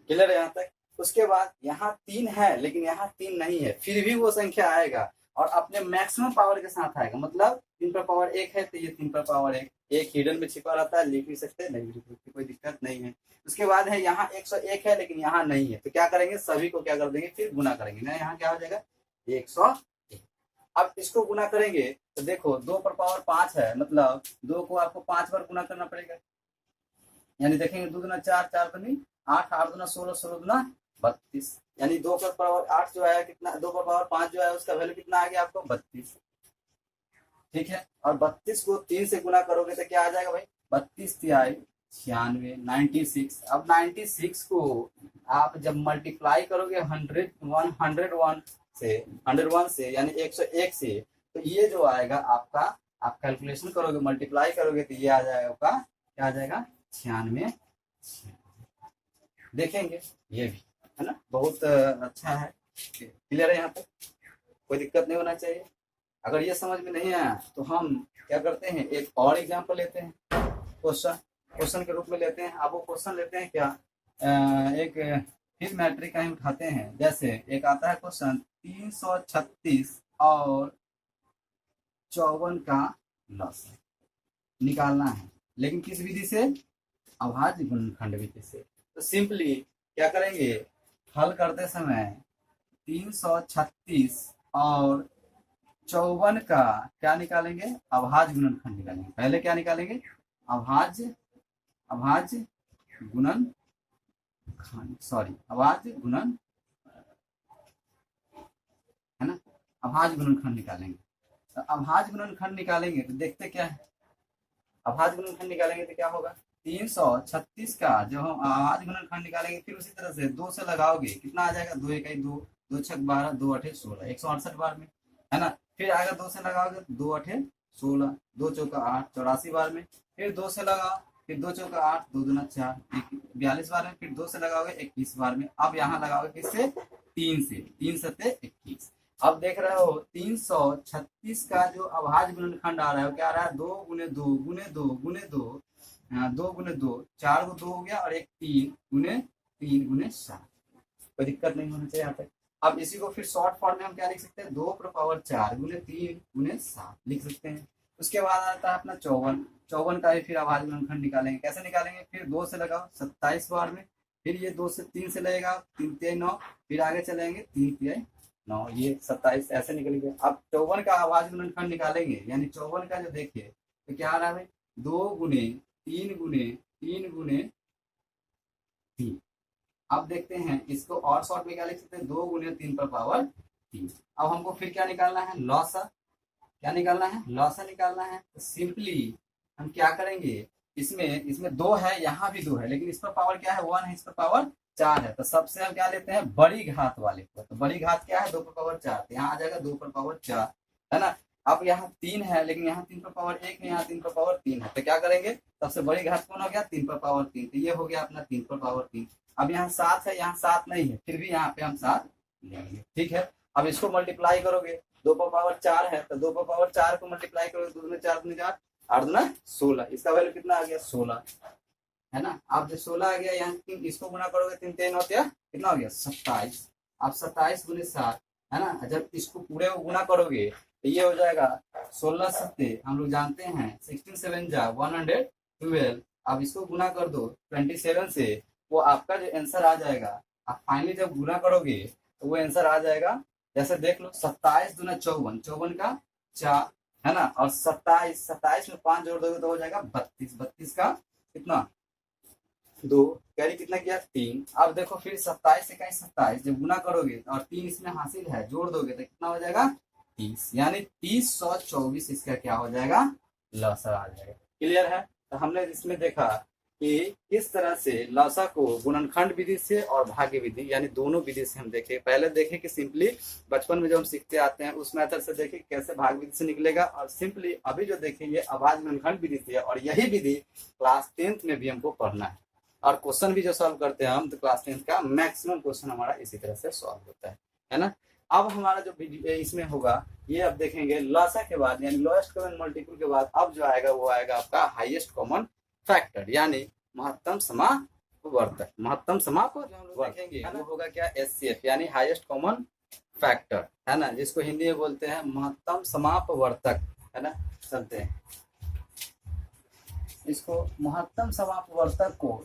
क्लियर है यहाँ तक। उसके बाद यहाँ 3 है लेकिन यहाँ 3 नहीं है, फिर भी वो संख्या आएगा और अपने मैक्सिमम पावर के साथ आएगा। मतलब 3 पर पावर 1 है तो ये 3 पर पावर 1, एक हिडन में छिपा रहता है, लिख भी सकते हैं, नहीं भी लिख सकते, कोई दिक्कत नहीं है। उसके बाद है यहाँ 101 है लेकिन यहाँ नहीं है, तो क्या करेंगे, सभी को क्या कर देंगे, फिर गुना करेंगे ना, यहाँ क्या हो जाएगा 101। अब इसको गुना करेंगे तो देखो 2 पर पावर 5 है, मतलब 2 को आपको 5 बार गुना करना पड़ेगा। यानी देखेंगे 2 दूना 4, 4 दूनी 8, 8 दूना 16, 16 दूना 32। यानी 2 पर पावर 8 जो है कितना, 2 पर पावर 5 जो है उसका वैल्यू कितना आ गया आपको, 32। ठीक है, और 32 को 3 से गुना करोगे तो क्या आ जाएगा भाई, 32 तिहाई 96, 96। अब 96 को आप जब मल्टीप्लाई करोगे 101 से यानी 101 से, तो ये जो आएगा आपका, आप कैलकुलेशन करोगे मल्टीप्लाई करोगे तो ये आ जाएगा आपका, क्या आ जाएगा 96। देखेंगे ये भी है ना, बहुत अच्छा है, क्लियर है, यहाँ पे कोई दिक्कत नहीं होना चाहिए। अगर ये समझ में नहीं आया तो हम क्या करते हैं, एक और एग्जांपल लेते हैं, क्वेश्चन के रूप में लेते हैं। अब वो क्वेश्चन लेते हैं क्या, एक फिर मैट्रिक का ही उठाते हैं। जैसे एक आता है क्वेश्चन 336 और 54 का लसाअ निकालना है, लेकिन किस विधि से, अभाज्य गुणनखंड विधि से। तो सिंपली क्या करेंगे, हल करते समय 336 और 54 का क्या निकालेंगे, अभाज्य गुणनखंड निकालेंगे। पहले क्या निकालेंगे, अभाज्य गुणनखंड, अभाज्य गुणन है ना, अभाज्य गुणनखंड निकालेंगे। तो अभाज्य गुणनखंड निकालेंगे तो देखते क्या है, अभाज्य गुणनखंड निकालेंगे तो क्या होगा, 336 का जो हम अभाज्य गुणनखंड निकालेंगे, फिर उसी तरह से 2 से लगाओगे कितना आ जाएगा, 2 1 2, 2 6 12, 2 8 16, 168 बार में है ना। फिर आगे 2 से लगाओगे 2 8 16, 2 चौका 8, 84 बार में। फिर 2 से लगाओ, फिर 2 चौका 8, 2 दूना 4, 42 बार में। फिर 2 से लगाओगे 21 बार में। अब यहाँ लगाओगे किससे, 3 से, 3 सत्ते 21। अब देख रहे हो 336 का जो अभाज्य गुणनखंड आ रहा है वो क्या आ रहा है, 2 गुने 2 गुने 2 गुने 2, 2 गुने 2, 4 को 2 हो गया और एक 3 गुने 7। कोई दिक्कत नहीं होना चाहिए यहाँ तक। अब इसी को फिर शॉर्ट फॉर्म में हम क्या लिख सकते हैं, 2 पर पावर 4 गुने 3 गुने 7 लिख सकते हैं। उसके बाद आता है अपना 54 का भी फिर अभाज्य गुणनखंड निकालेंगे। कैसे निकालेंगे, फिर 2 से लगाओ 27 बार में। फिर ये 2 से 3 से लगेगा, 3 तिहाई 9, फिर आगे चलेंगे 3 तिहाई 9, ये 27 ऐसे निकल गया। अब 54 का अभाज्य गुणनखंड निकालेंगे, यानी 54 का जो देखिए तो क्या आ रहा है भाई, 2 गुने 3 गुने 3 गुने 3। अब देखते हैं इसको और शॉर्ट में क्या लिख सकते हैं, 2 गुने 3 पर पावर 3। अब हमको फिर क्या निकालना है, लॉसा। क्या निकालना है, लॉसा निकालना है। तो सिंपली हम क्या करेंगे, इसमें इसमें 2 है, यहाँ भी 2 है, लेकिन इस पर पावर क्या है, 1 है, इस पर पावर 4 है। तो सबसे हम क्या लेते हैं, बड़ी घात वाले को। तो बड़ी घात क्या है, 2 पर पावर 4। तो यहाँ आ जाएगा 2 पर पावर 4, है ना। अब यहाँ 3 है, लेकिन यहाँ 3 पर पावर 1 है, यहाँ 3 पर पावर 3 है। तो क्या करेंगे, सबसे बड़ी घात कौन हो गया, 3 पर पावर 3। तो ये हो गया अपना 3 पर पावर 3। अब यहाँ 7 है, यहाँ 7 नहीं है, फिर भी यहाँ पे हम 7 लेंगे, ठीक है। अब इसको मल्टीप्लाई करोगे, 2 पर पावर 4 है, तो 2 पर पावर 4 को मल्टीप्लाई करोगे, 2 दूनी 4 दूनी 4, 8 दूना 16। इसका वैल्यू कितना आ गया, 16, है ना। अब जब 16 आ गया, यहाँ इसको गुना करोगे, 3 3 होते हैं, कितना हो गया, 27। अब 27 गुने 7, है ना। जब इसको पूरे को गुना करोगे तो ये हो जाएगा 16 सत्ते, हम लोग जानते हैं 16 7 जा 112। अब इसको गुना कर दो 27 से, वो आपका जो आंसर आ जाएगा, आप फाइनली जब गुना करोगे तो वो आंसर आ जाएगा, जैसे देख लो, 27 दूना 54, 54 का 4, है ना। और 27 में 5 जोड़ दोगे तो हो जाएगा 32, 32 का कितना, 2, कैरी कितना किया, 3। अब देखो फिर 27 से कहीं 27 जब गुना करोगे और 3 इसमें हासिल है, जोड़ दोगे तो कितना हो जाएगा, 30, यानी 3024 इसका क्या हो जाएगा, लॉसा आ जाएगा। क्लियर है। तो हमने इसमें देखा कि किस तरह से लॉसा को गुणनखंड विधि से और भाग्य विधि, यानी दोनों विधि से हम देखे। पहले देखे कि सिंपली बचपन में जो हम सीखते आते हैं उस मेथड से देखे कैसे भाग विधि से निकलेगा, और सिंपली अभी जो देखेंगे अभाज्य गुणनखंड विधि से, और यही विधि क्लास 10th में भी हमको पढ़ना है। और क्वेश्चन भी जो सॉल्व करते हैं हम, तो क्लास 10th का मैक्सिमम क्वेश्चन हमारा इसी तरह से सॉल्व होता है ना। अब हमारा जो इसमें होगा, ये अब देखेंगे लॉसा के बाद, यानी लोएस्ट कॉमन मल्टीपल के बाद अब जो आएगा वो आएगा आपका हाईएस्ट कॉमन फैक्टर, यानी महत्तम समापवर्तक। महत्तम समापवर्तक देखेंगे वो होगा क्या, एचसीएफ, यानी हाईएस्ट कॉमन फैक्टर, है ना, जिसको हिंदी में बोलते हैं महत्तम समापवर्तक, है ना। चलते हैं, इसको महत्तम समापवर्तक को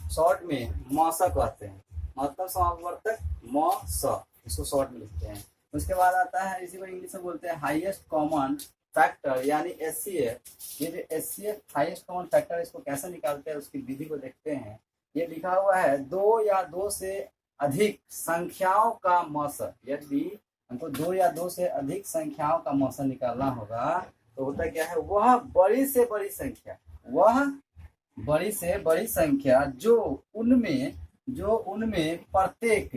शॉर्ट में मौसा कहते हैं। महत्तम समापवर्तक मौसा, इसको शॉर्ट में लिखते हैं। उसके बाद आता है, इसी को इंग्लिश में बोलते हैं हाईएस्ट कॉमन फैक्टर, यानी एचसीएफ। ये जो एचसीएफ हाईएस्ट कॉमन फैक्टर, इसको कैसे निकालते हैं उसकी विधि को देखते हैं। ये लिखा हुआ है, 2 या 2 से अधिक संख्याओं का मौसा। यदि हमको 2 या 2 से अधिक संख्याओं का मौसा निकालना होगा तो होता क्या है, वह बड़ी से बड़ी संख्या, वह बड़ी से बड़ी संख्या जो उनमें प्रत्येक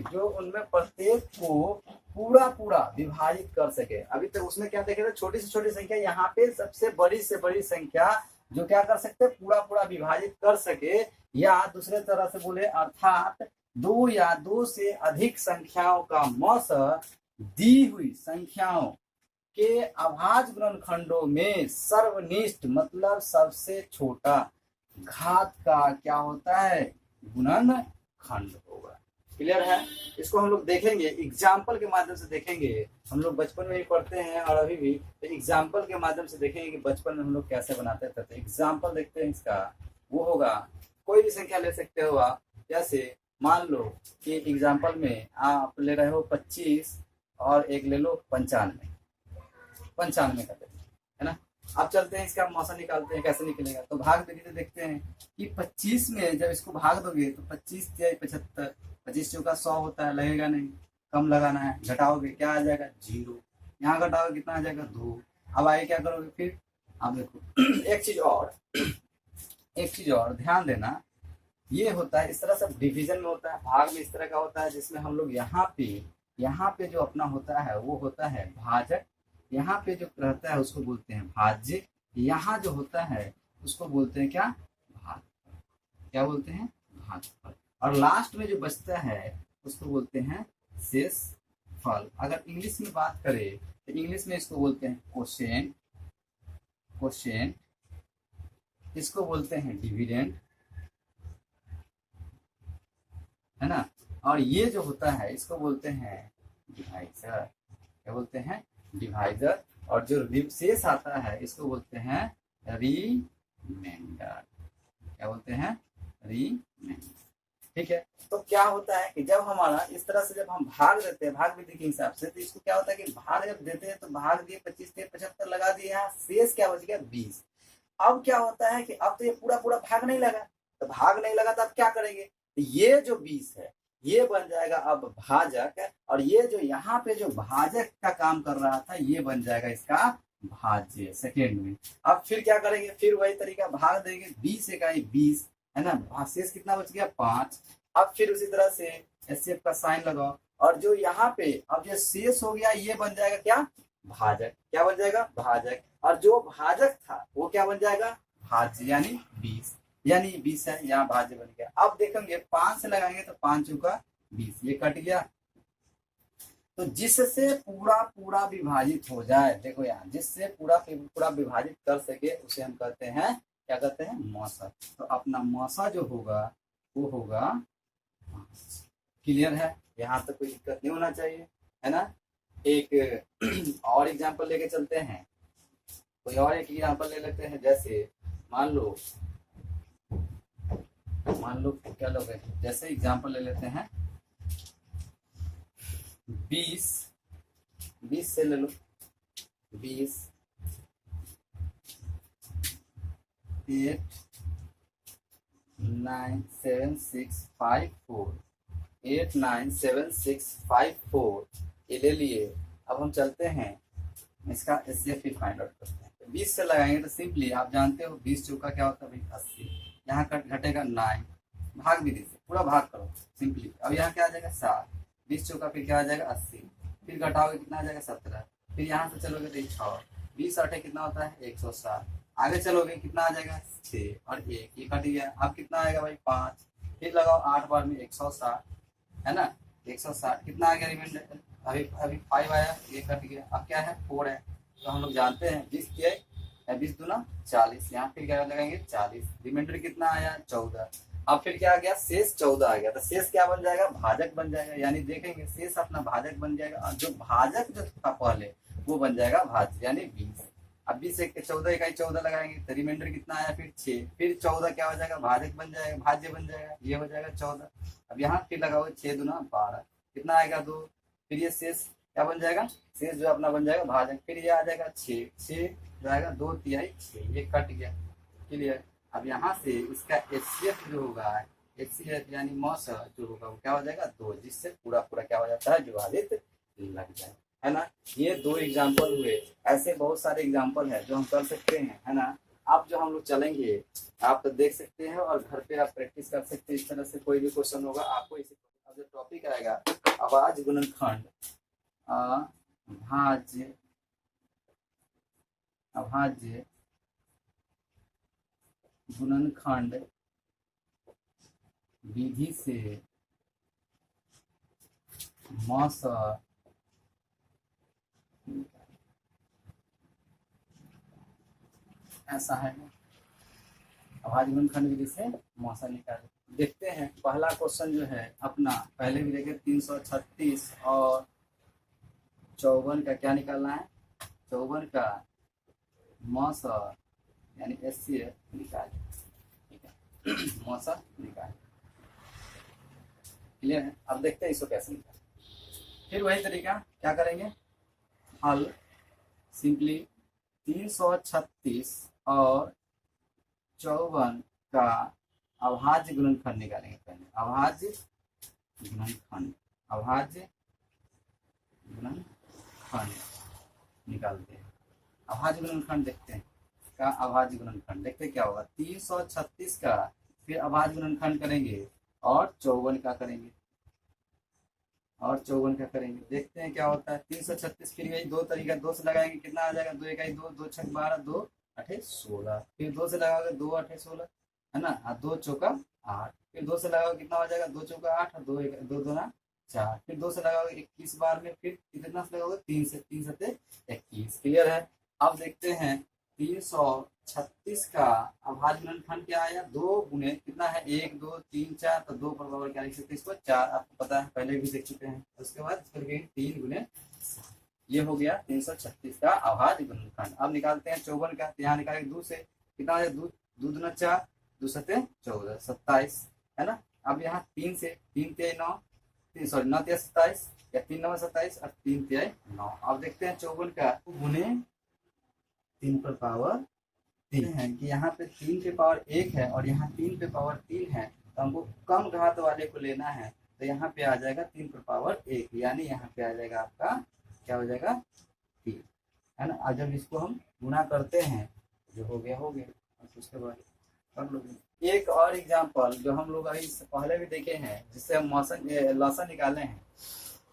को पूरा विभाजित कर सके। अभी तक उसमें क्या देखे थे, छोटी से छोटी संख्या, यहाँ पे सबसे बड़ी से बड़ी संख्या जो क्या कर सकते, पूरा विभाजित कर सके, या दूसरे तरह से बोले अर्थात 2 या 2 से अधिक संख्याओं का मौसा दी हुई संख्याओं के अभाज्य गुणनखंडों में सर्वनिष्ठ, मतलब सबसे छोटा घात का क्या होता है, गुणनखंड होगा। क्लियर है। इसको हम लोग देखेंगे एग्जाम्पल के माध्यम से देखेंगे। हम लोग बचपन में भी पढ़ते हैं और अभी भी, तो एग्जाम्पल के माध्यम से देखेंगे कि बचपन में हम लोग कैसे बनाते थे। तो एग्जाम्पल देखते हैं इसका, वो होगा, कोई भी संख्या ले सकते हो आप। जैसे मान लो कि एग्जाम्पल में आप ले रहे हो 25 और एक ले लो 95 का, है ना। अब चलते हैं इसका मौसा निकालते हैं, कैसे निकलेगा। तो भाग विधि से देखते हैं कि 25 में जब इसको भाग दोगे तो 25 या 75, 25 चौका 100 होता है, लगेगा नहीं, कम लगाना है, घटाओगे क्या आ जाएगा, 0। यहाँ घटाओगे कितना आ जाएगा, 2। अब आगे क्या करोगे फिर, अब देखो एक चीज और ध्यान देना, ये होता है इस तरह से डिवीजन में होता है, भाग में इस तरह का होता है, जिसमें हम लोग यहाँ पे जो अपना होता है वो होता है भाजक, यहाँ पे जो रहता है उसको बोलते हैं भाज्य, यहाँ जो होता है उसको बोलते हैं क्या, भाग। क्या बोलते हैं, भागफल। और लास्ट में जो बचता है उसको बोलते हैं शेष फल। अगर इंग्लिश में बात करें तो इंग्लिश में इसको बोलते हैं क्वोशिएंट, इसको बोलते हैं डिविडेंड, है ना। और ये जो होता है इसको बोलते हैं डिवाइजर। क्या बोलते हैं, डिवाइजर। और जो शेष आता है इसको बोलते हैं रिमाइंडर। क्या बोलते हैं, रिमाइंडर। ठीक है। तो क्या होता है कि जब हमारा इस तरह से जब हम भाग देते हैं भाग विधि के हिसाब से, तो इसको क्या होता है कि भाग जब देते हैं तो भाग दिए 25 से 75 लगा दिए, यहाँ शेष क्या बच गया, 20। अब क्या होता है कि अब तो ये पूरा भाग नहीं लगा, तो भाग नहीं लगा तो अब क्या करेंगे, तो ये जो 20 है ये बन जाएगा अब भाजक, और ये जो यहाँ पे जो भाजक का काम कर रहा था ये बन जाएगा इसका भाज्य सेकेंड में। अब फिर क्या करेंगे, फिर वही तरीका, भाग देंगे 20 इकाई 20, है ना, शेष कितना बच गया 5। अब फिर उसी तरह से एचसीएफ का साइन लगाओ, और जो यहाँ पे अब जो शेष हो गया ये बन जाएगा क्या, भाजक। क्या बन जाएगा, भाजक। और जो भाजक था वो क्या बन जाएगा, भाज्य, यानी 20, यानी 20 है, यहाँ भाज्य बन गया। अब देखेंगे 5 से लगाएंगे तो 5 चौका 20, ये कट गया। तो जिससे पूरा पूरा विभाजित हो जाए, देखो यहाँ, जिससे पूरा पूरा विभाजित कर सके उसे हम कहते हैं, क्या कहते हैं, मौसा। तो अपना मौसा जो होगा वो होगा। क्लियर है, यहाँ तक कोई दिक्कत नहीं होना चाहिए, है ना। एक और एग्जांपल लेके चलते हैं, कोई और एक एग्जांपल ले लेते हैं। जैसे मान लो क्या लोग, जैसे एग्जांपल ले लेते हैं 20 से ले लो, 20 8 9 7 6 5 4 8 9 7 6 5 4 ये ले लिए। अब हम चलते हैं इसका एचसीएफ फाइंड आउट करते हैं। तो 20 से लगाएंगे तो सिंपली आप जानते हो 20 चौका क्या होता है भाई 80, यहाँ घटेगा 9, भाग विधि से पूरा भाग करो सिंपली। अब यहाँ क्या आ जाएगा 7, 20 चौका फिर क्या आ जाएगा 80, फिर घटाओगे कितना आ जाएगा 17, फिर यहाँ से चलोगे तो 6, 20 8 कितना होता है 160, आगे चलोगे कितना आ जाएगा 6 और 1 ये कट गया। अब कितना आएगा भाई 5, फिर लगाओ 8 बार में 160, है ना, 160 कितना आ गया रिमाइंडर, अभी 5 आया, ये कट गया। अब क्या है 4 है, तो हम लोग जानते हैं 20 किया 20 दूना 40, यहाँ फिर क्या लगाएंगे 40, रिमाइंडर कितना आया 14। अब फिर क्या आ गया शेष 14 आ गया, तो शेष क्या बन जाएगा, भाजक बन जाएगा, यानी देखेंगे शेष अपना भाजक बन जाएगा, और जो भाजक जो था पहले वो बन जाएगा भाज्य, यानी 20। अब 20 से 14 इकाई 14 लगाएंगे तो रिमाइंडर कितना आया फिर 6, फिर 14 क्या हो जाएगा भाजक बन जाएगा, भाज्य बन जाएगा, ये हो जाएगा 14। अब यहाँ फिर लगाओगे 6 दूना 12, कितना आएगा 2, फिर ये शेष क्या बन जाएगा, शेष जो अपना बन जाएगा भाजक, फिर ये आ जाएगा 6 जाएगा 2 तिहाई 6, ये कट गया। क्लियर। अब यहाँ से इसका एचसीएफ जो होगा, एचसीएफ यानी मौसा जो होगा वो क्या हो जाएगा 2, जिससे पूरा पूरा क्या हो जाता है विभाजित लग जाए, है ना। ये 2 एग्जाम्पल हुए, ऐसे बहुत सारे एग्जाम्पल है जो हम कर सकते हैं, है ना। आप जो हम लोग चलेंगे आप तो देख सकते हैं और घर पे आप प्रैक्टिस कर सकते हैं। इस तरह से कोई भी क्वेश्चन होगा आपको इसी जो टॉपिक आएगा आवाज गुणनखंड, अभाज्य गुणनखंड विधि से मौसा ऐसा है, अभाज्य गुणनखंड विधि से मौसा निकाले। देखते हैं पहला क्वेश्चन जो है अपना, पहले भी देखे 336 और 54 का क्या निकालना है, 54 का मौसा यानी एचसीएफ निकाले, ठीक है, मौसा निकाले। क्लियर है। अब देखते हैं इसको कैसे निकाले। फिर वही तरीका क्या करेंगे, हल सिंपली 336 और 54 का अभाज्य गुणनखंड निकालेंगे। पहले अभाज्य गुणनखंड निकालते हैं। अभाज्य गुणनखंड देखते हैं का अभाज्य गुणनखंड, देखते हैं क्या होगा। 336 का फिर अभाज्य गुणनखंड करेंगे और 54 का करेंगे, देखते हैं क्या होता है। 336 फिर यही 2 तरीका, 2 से लगाएंगे कितना आ जाएगा, 2 इकाई 2, 2 छक 12, 2 8 16, फिर 2 से लगाओगे 2 8 16, है ना, 2 चौका 8, फिर 2 से लगाओगे कितना हो जाएगा 2 चौका 8 और 2 दूना 4, फिर 2 से लगाओगे 21 बार में, फिर कितना से लगाओगे 3 से 21। क्लियर है। अब देखते हैं 336 का अभाज्य गुणनखंड क्या आया, 2 गुने कितना है 1 2 3 4, तो 2 पर बराबर क्या लिख सकते हैं इसको 4, आपको पता है पहले भी देख चुके हैं। उसके बाद करके 3 गुने, ये हो गया 336 का अभाज्य गुणनखंड। अब निकालते हैं 54 का, यहाँ निकालेंगे 2 से कितना है 2 दूना 4, 2 सते 14 27, है ना। अब यहाँ 3 से 3 तिहाई 9, 9 तिहाई 27 या 3 9 27 और 3 तिहाई 9। अब देखते हैं 54 का गुने 3 पर पावर 3 है कि यहाँ पे 3 पे पावर 1 है और यहाँ 3 पे पावर 3 है, तो हमको कम घात वाले को लेना है। तो यहाँ पे आ जाएगा 3 पर पावर 1, यानी यहाँ पे आ जाएगा आपका क्या हो जाएगा 3, है ना। और जब इसको हम गुना करते हैं जो हो गया हो गया, और उसके बाद कर लो। एक और एग्जाम्पल जो हम लोग अभी पहले भी देखे हैं, जिससे हम मौसम लसन निकाले हैं,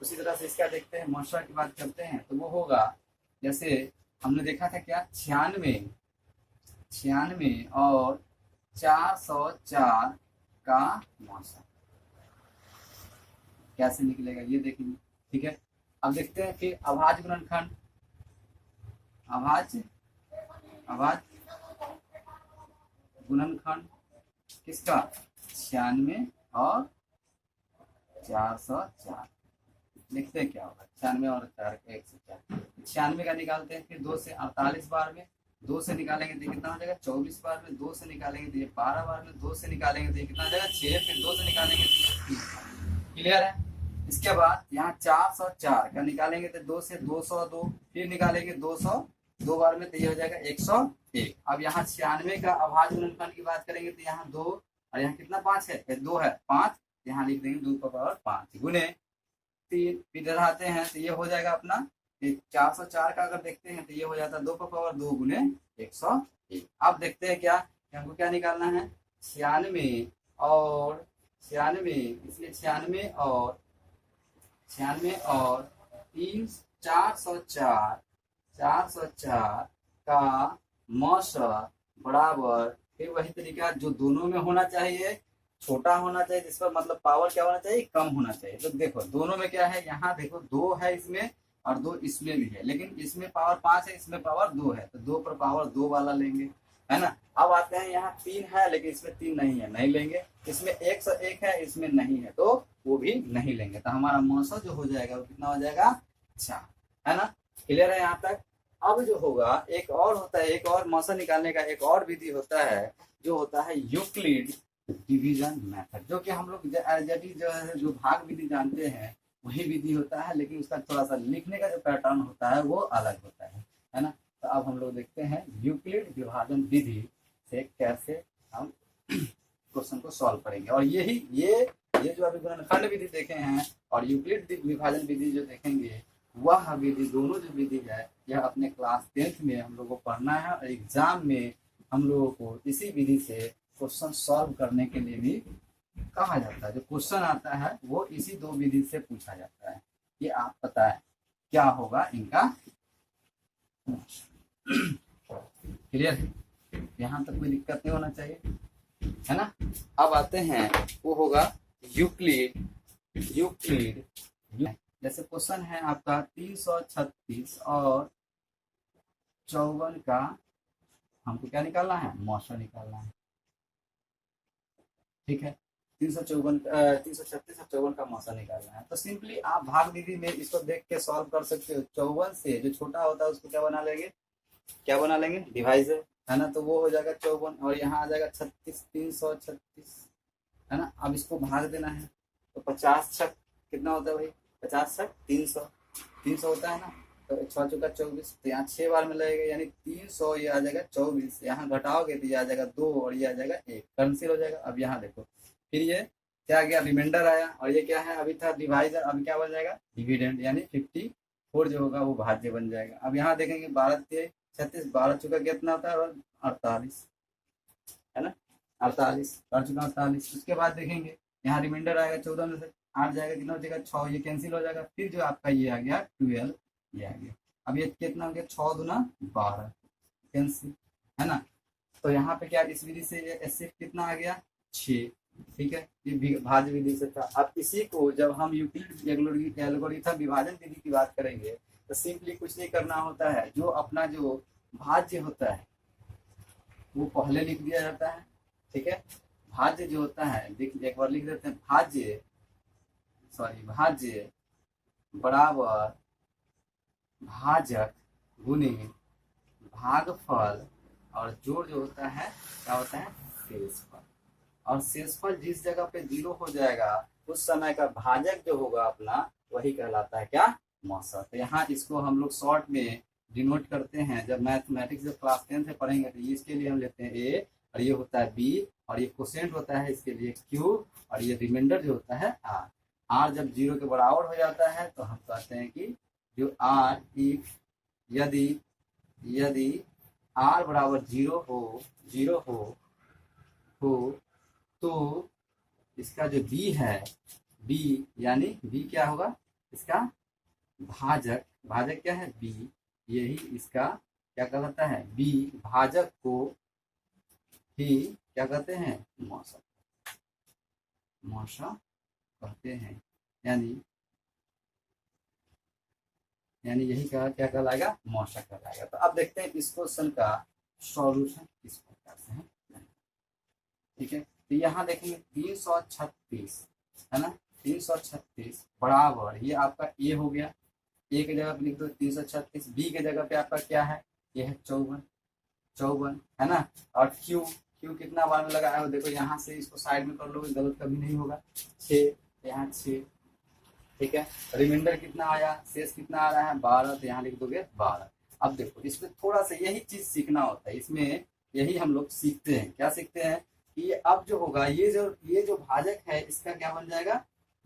उसी तरह से इसका देखते हैं। मौसम की बात करते हैं तो वो होगा, जैसे हमने देखा था क्या 96 और 404 का मौसम कैसे निकलेगा ये देखेंगे, ठीक है। अब देखते हैं फिर अभाज्य गुणनखंड, अभाज्य गुणनखंड किसका 96 और 404, लिखते हैं क्या होगा 96 और 4 104। 96 का निकालते हैं, फिर 2 से 48 बार में 2 से निकालेंगे तो कितना हो जाएगा 24 बार में 2 से निकालेंगे तो ये 12 बार में 2 से निकालेंगे तो ये कितना हो जाएगा 6, फिर 2 से निकालेंगे तो 3। क्लियर है। इसके बाद यहाँ 404 का निकालेंगे तो 2 से 202, फिर निकालेंगे 202 बार में तो ये हो जाएगा 101। अब यहाँ 96 का अभाज्य गुणनखंड की बात करेंगे तो यहाँ 2 और यहाँ कितना 5 है, 2 है 5, यहाँ लिख देंगे 2 का पावर 5 गुने 3, फिर आते हैं तो ये हो जाएगा अपना 404 का अगर देखते हैं तो ये हो जाता है 2 का पावर 2 गुने 101। अब देखते हैं क्या हमको क्या निकालना है 96 और 96, इसलिए 96 और 3 404 का मौसम बराबर, फिर वही तरीका जो दोनों में होना चाहिए, छोटा होना चाहिए, जिस पर मतलब पावर क्या होना चाहिए कम होना चाहिए। तो देखो दोनों में क्या है, यहाँ देखो 2 है इसमें और 2 इसमें भी है, लेकिन इसमें पावर 5 है, इसमें पावर 2 है, तो 2 पर पावर 2 वाला लेंगे, है ना। अब आते हैं यहाँ 3 है लेकिन इसमें 3 नहीं है, नहीं लेंगे। इसमें 101 है, इसमें नहीं है, तो वो भी नहीं लेंगे। तो हमारा मौसम जो हो जाएगा वो कितना हो जाएगा 4, है ना। क्लियर है यहाँ तक। अब जो होगा एक और होता है, एक और मौसम निकालने का एक और विधि होता है, जो होता है यूक्लिड डिवीजन मेथड, जो कि हम लोग जो भाग विधि जानते हैं वही विधि होता है, लेकिन उसका थोड़ा सा लिखने का जो पैटर्न होता है वो अलग होता है ना। तो अब हम लोग देखते हैं यूक्लिड विभाजन विधि से कैसे हम क्वेश्चन को सॉल्व करेंगे। और ये जो अभी गुणनखंड विधि देखे हैं और यूक्लिड विभाजन विधि जो देखेंगे, वह विधि दोनों जो विधि है यह अपने क्लास 10th में हम लोग को पढ़ना है, और एग्जाम में हम लोगों को इसी विधि से क्वेश्चन सॉल्व करने के लिए भी कहा जाता है। जो क्वेश्चन आता है वो इसी 2 विधि से पूछा जाता है। ये आप पता है क्या होगा इनका। क्लियर है, यहाँ तक कोई दिक्कत नहीं होना चाहिए, है ना। अब आते हैं वो होगा यूक्लिड जैसे क्वेश्चन है आपका 336 और 54 का हमको क्या निकालना है, मौसम निकालना है, ठीक है। 336 और 54 का मौसम निकालना है। तो सिंपली आप भाग विधि में इसको देख के सॉल्व कर सकते हो। 54 से जो छोटा होता है उसको क्या बना लेंगे डिवाइजर, है ना। तो वो हो जाएगा 54 और यहाँ आ जाएगा 36, 336, है ना। अब इसको भाग देना है तो 50 छक कितना होता है भाई, 50 छक 300 होता है ना। तो 6 चौका 24, तो यहाँ 6 बार में लगेगा, यानी 300, ये आ जाएगा 24, यहाँ घटाओगे तो ये आ जाएगा 2 और ये आ जाएगा 1, कैंसिल हो जाएगा। अब यहाँ देखो फिर ये क्या गया, रिमाइंडर आया, और ये क्या है अभी था डिवाइजर, अभी क्या बन जाएगा डिविडेंड, यानी 54 जो होगा वो भाज्य बन जाएगा। अब यहाँ देखेंगे 12 के 36, 12 चौका कितना होता है 48, है ना, 48 12 चौका 48। उसके बाद देखेंगे यहाँ रिमाइंडर आएगा, 14 में से 8 जाएगा, कितना हो जाएगा 6, ये कैंसिल हो जाएगा। फिर जो आपका ये आ गया 12, ये आ गया। अब ये कितना हो गया 6 दूना 12, कैंसिल, है ना। तो यहाँ पे क्या इस विधि से ये कितना आ गया 6, ठीक है। ये भाज्य विधि से था। अब इसी को जब हम यूक्लिड एल्गोरिथम विभाजन विधि की बात करेंगे तो सिंपली कुछ नहीं करना होता है, जो अपना जो भाज्य होता है वो पहले लिख दिया जाता है, ठीक है। भाज्य जो होता है एक बार लिख देते हैं, भाज्य बराबर भाजक गुने भागफल, और जोड़ जो होता है क्या होता है शेषफल, और शेषफल जिस जगह पे 0 हो जाएगा उस समय का भाजक जो होगा अपना वही कहलाता है क्या मौसम। तो यहाँ इसको हम लोग शॉर्ट में डिनोट करते हैं। जब मैथमेटिक्स जब क्लास 10 से पढ़ेंगे तो इसके लिए हम लेते हैं A, और ये होता है B, और ये कोसेंट होता है इसके लिए Q, और ये रिमाइंडर जो होता है R। आर जब 0 के बराबर हो जाता है तो हम कहते हैं कि जो आर इफ यदि यदि आर बराबर 0 हो तो इसका जो बी है, बी यानी बी क्या होगा, इसका भाजक, भाजक क्या है, बी, यही इसका क्या कहलाता है, बी भाजक को ही क्या कहते हैं, मौसा, मौसा कहते हैं। यानी यही का क्या कहलाएगा, मौसा कहलाएगा। तो अब देखते हैं इस क्वेश्चन का सॉल्यूशन किस प्रकार से है। ठीक है, तो यहाँ देखेंगे 336 है ना, 336 बराबर, ये आपका ए हो गया, ए की जगह पे लिख दो 336, बी की जगह पे आपका क्या है, ये है 54 है ना। और क्यू कितना बार में लगाया हो, देखो यहाँ से इसको साइड में कर लोगे गलत कभी नहीं होगा, 6, यहाँ 6, ठीक है। रिमाइंडर कितना आया, शेष कितना आ रहा है 12, तो यहाँ लिख दोगे 12। अब देखो इसमें थोड़ा सा यही चीज सीखना होता है, इसमें यही हम लोग सीखते हैं, क्या सीखते हैं कि अब जो होगा ये जो भाजक है इसका क्या बन जाएगा,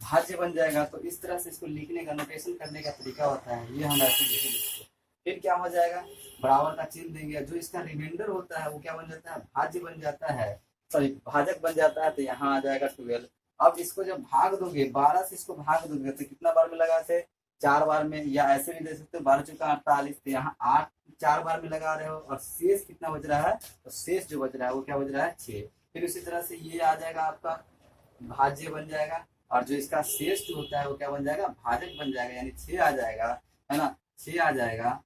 भाज्य बन जाएगा। तो इस तरह से इसको लिखने का, नोटेशन करने का तरीका होता है, ये हम ऐसे लिखेंगे। फिर क्या हो जाएगा, बराबर का चिन्ह देंगे, जो इसका रिमाइंडर होता है वो क्या बन जाता है, भाज्य बन जाता है, सॉरी भाजक बन जाता है, तो यहाँ आ जाएगा 12। अब इसको जब भाग दोगे, 12 से इसको भाग दोगे तो कितना बार में लगा थे, 4 बार में, या ऐसे भी दे सकते हो 12 चौका 48, तो यहाँ 8 4 बार में लगा रहे हो, और शेष कितना बच रहा है, तो शेष जो बच रहा है वो क्या बच रहा है, 6। फिर उसी तरह से ये आ जाएगा आपका भाज्य बन जाएगा, और जो इसका शेष जो होता है वो क्या बन जाएगा, भाजक बन जाएगा, यानी 6 आ जाएगा, है ना, 6 आ जाएगा,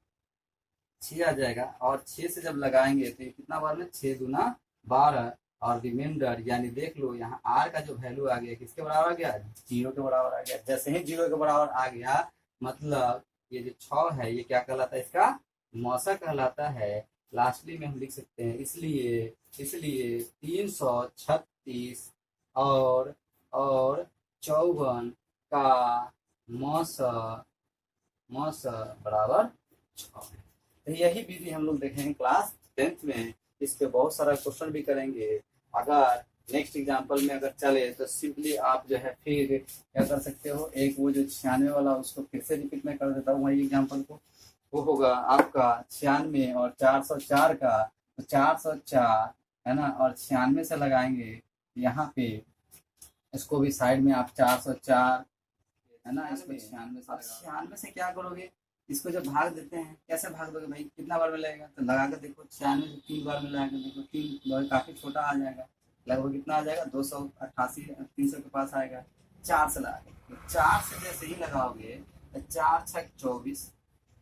6 आ जाएगा। और 6 से जब लगाएंगे तो कितना बार में, 6 दूना 12, और रिमाइंडर यानी देख लो यहाँ आर का जो वैल्यू आ गया किसके बराबर आ गया, 0 के बराबर आ गया। जैसे ही 0 के बराबर आ गया मतलब ये जो 6 है ये क्या कहलाता है, इसका मौसा कहलाता है। लास्टली में हम लिख सकते हैं, इसलिए 336 और 54 का मौसा बराबर 6। तो यही विधि हम लोग देखेंगे क्लास 10th में, इस पे बहुत सारा क्वेश्चन भी करेंगे। अगर नेक्स्ट एग्जांपल में अगर चले तो सिंपली आप जो है फिर क्या कर सकते हो, एक वो जो 96 वाला उसको फिर से रिपीट में कर देता हूँ वही एग्जांपल को, वो होगा आपका 96 और 404 का, तो 404 है ना, और 96 से लगाएंगे यहाँ पे, इसको भी साइड में आप 404 है ना, इसको 96 से क्या करोगे, इसको जब भाग देते हैं, कैसे भाग दोगे भाई, कितना बार में लगेगा, तो लगा कर देखो 96 3 बार में लगा कर देखो, 3 काफी छोटा आ जाएगा, लगभग कितना आ जाएगा 288 300 के पास आएगा। 4 से लगा, तो 4 से जैसे ही लगाओगे तो 4 6 24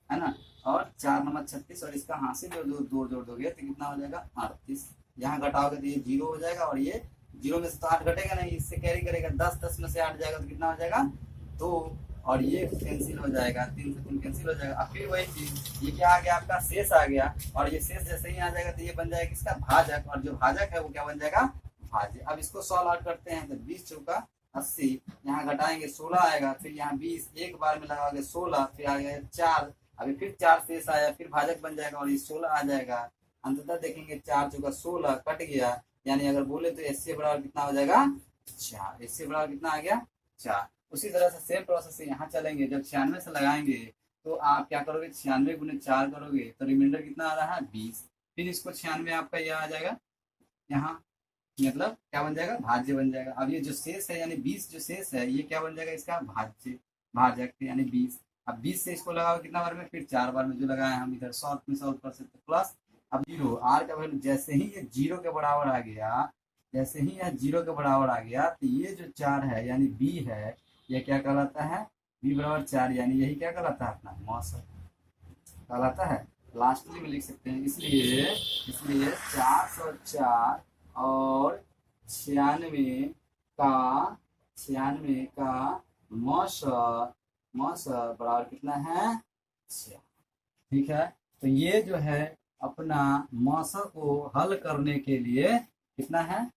है ना, और 4 नंबर 36, और इसका हाथ से जो दो जोड़ दोगे तो कितना हो जाएगा 38, यहाँ घटाओगे तो ये 0 हो जाएगा, और ये 0 में से तो 8 घटेगा नहीं, इससे कैरी करेगा 10 में से 8 जाएगा तो कितना हो जाएगा 2, और ये कैंसिल हो जाएगा, 3 से 3 कैंसिल हो जाएगा। अब फिर वही चीज, ये क्या आ गया आपका शेष आ गया, और ये शेष जैसे ही आ जाएगा तो ये बन जाएगा इसका भाजक, और जो भाजक है वो क्या बन जाएगा, भाज्य। अब इसको सॉल्व आउट करते हैं तो 20 चौका 80, यहाँ घटाएंगे 16 आएगा, फिर यहाँ 20 एक बार में लगाओगे 16, फिर आ गया 4, अभी फिर 4 शेष आया, फिर भाजक बन जाएगा और ये 16 आ जाएगा। अंततः देखेंगे 4 चौका 16 कट गया, यानी अगर बोले तो इससे बराबर कितना हो जाएगा 4, इससे बराबर कितना आ गया 4। उसी तरह से सेम प्रोसेस से यहाँ चलेंगे, जब 96 से लगाएंगे तो आप क्या करोगे, 96 गुने 4 करोगे तो रिमाइंडर कितना आ रहा है 20, फिर इसको 96 आपका यह आ जाएगा, यहाँ मतलब क्या बन जाएगा, भाज्य बन जाएगा। अब ये जो शेष है यानी 20 जो शेष है ये क्या बन जाएगा, इसका भाजक यानी 20। अब 20 से इसको लगाओ कितना बार में, फिर 4 बार में, जो लगाए हम इधर शॉर्ट में सॉल्व कर सकते, प्लस अब 0 आर का वैल्यू जैसे ही ये 0 के बराबर आ गया, जैसे ही यह 0 के बराबर आ गया तो ये जो 4 है यानी बी है, ये क्या कहलाता है, बी बराबर 4, यानी यही क्या कहलाता है, अपना मौसा कहलाता है। लास्टली में लिख सकते हैं, इसलिए 404 और 96 का मौसा बराबर कितना है 6। ठीक है, तो ये जो है अपना मौसा को हल करने के लिए कितना है,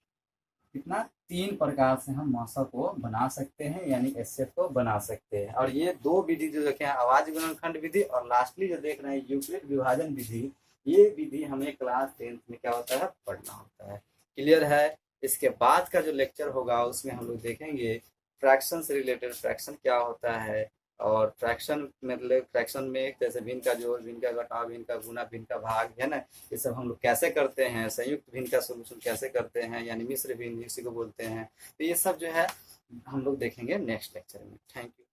कितना 3 प्रकार से हम मौसा को बना सकते हैं, यानी एसएफ को बना सकते हैं। और ये 2 विधि जो देखे हैं, आवाज गुणनखंड विधि, और लास्टली जो देख रहे हैं यूक्लिड विभाजन विधि, ये विधि हमें क्लास 10th में क्या होता है, पढ़ना होता है। क्लियर है। इसके बाद का जो लेक्चर होगा उसमें हम लोग देखेंगे फ्रैक्शन से रिलेटेड, फ्रैक्शन क्या होता है, और फ्रैक्शन मतलब फ्रैक्शन में जैसे भिन्न का जोड़, भिन्न का घटाव, भिन्न का गुना, भिन्न का भाग, है ना, ये सब हम लोग कैसे करते हैं, संयुक्त भिन्न का सॉल्यूशन कैसे करते हैं, यानी मिश्र भिन्न इसी को बोलते हैं। तो ये सब जो है हम लोग देखेंगे नेक्स्ट लेक्चर में। Thank you.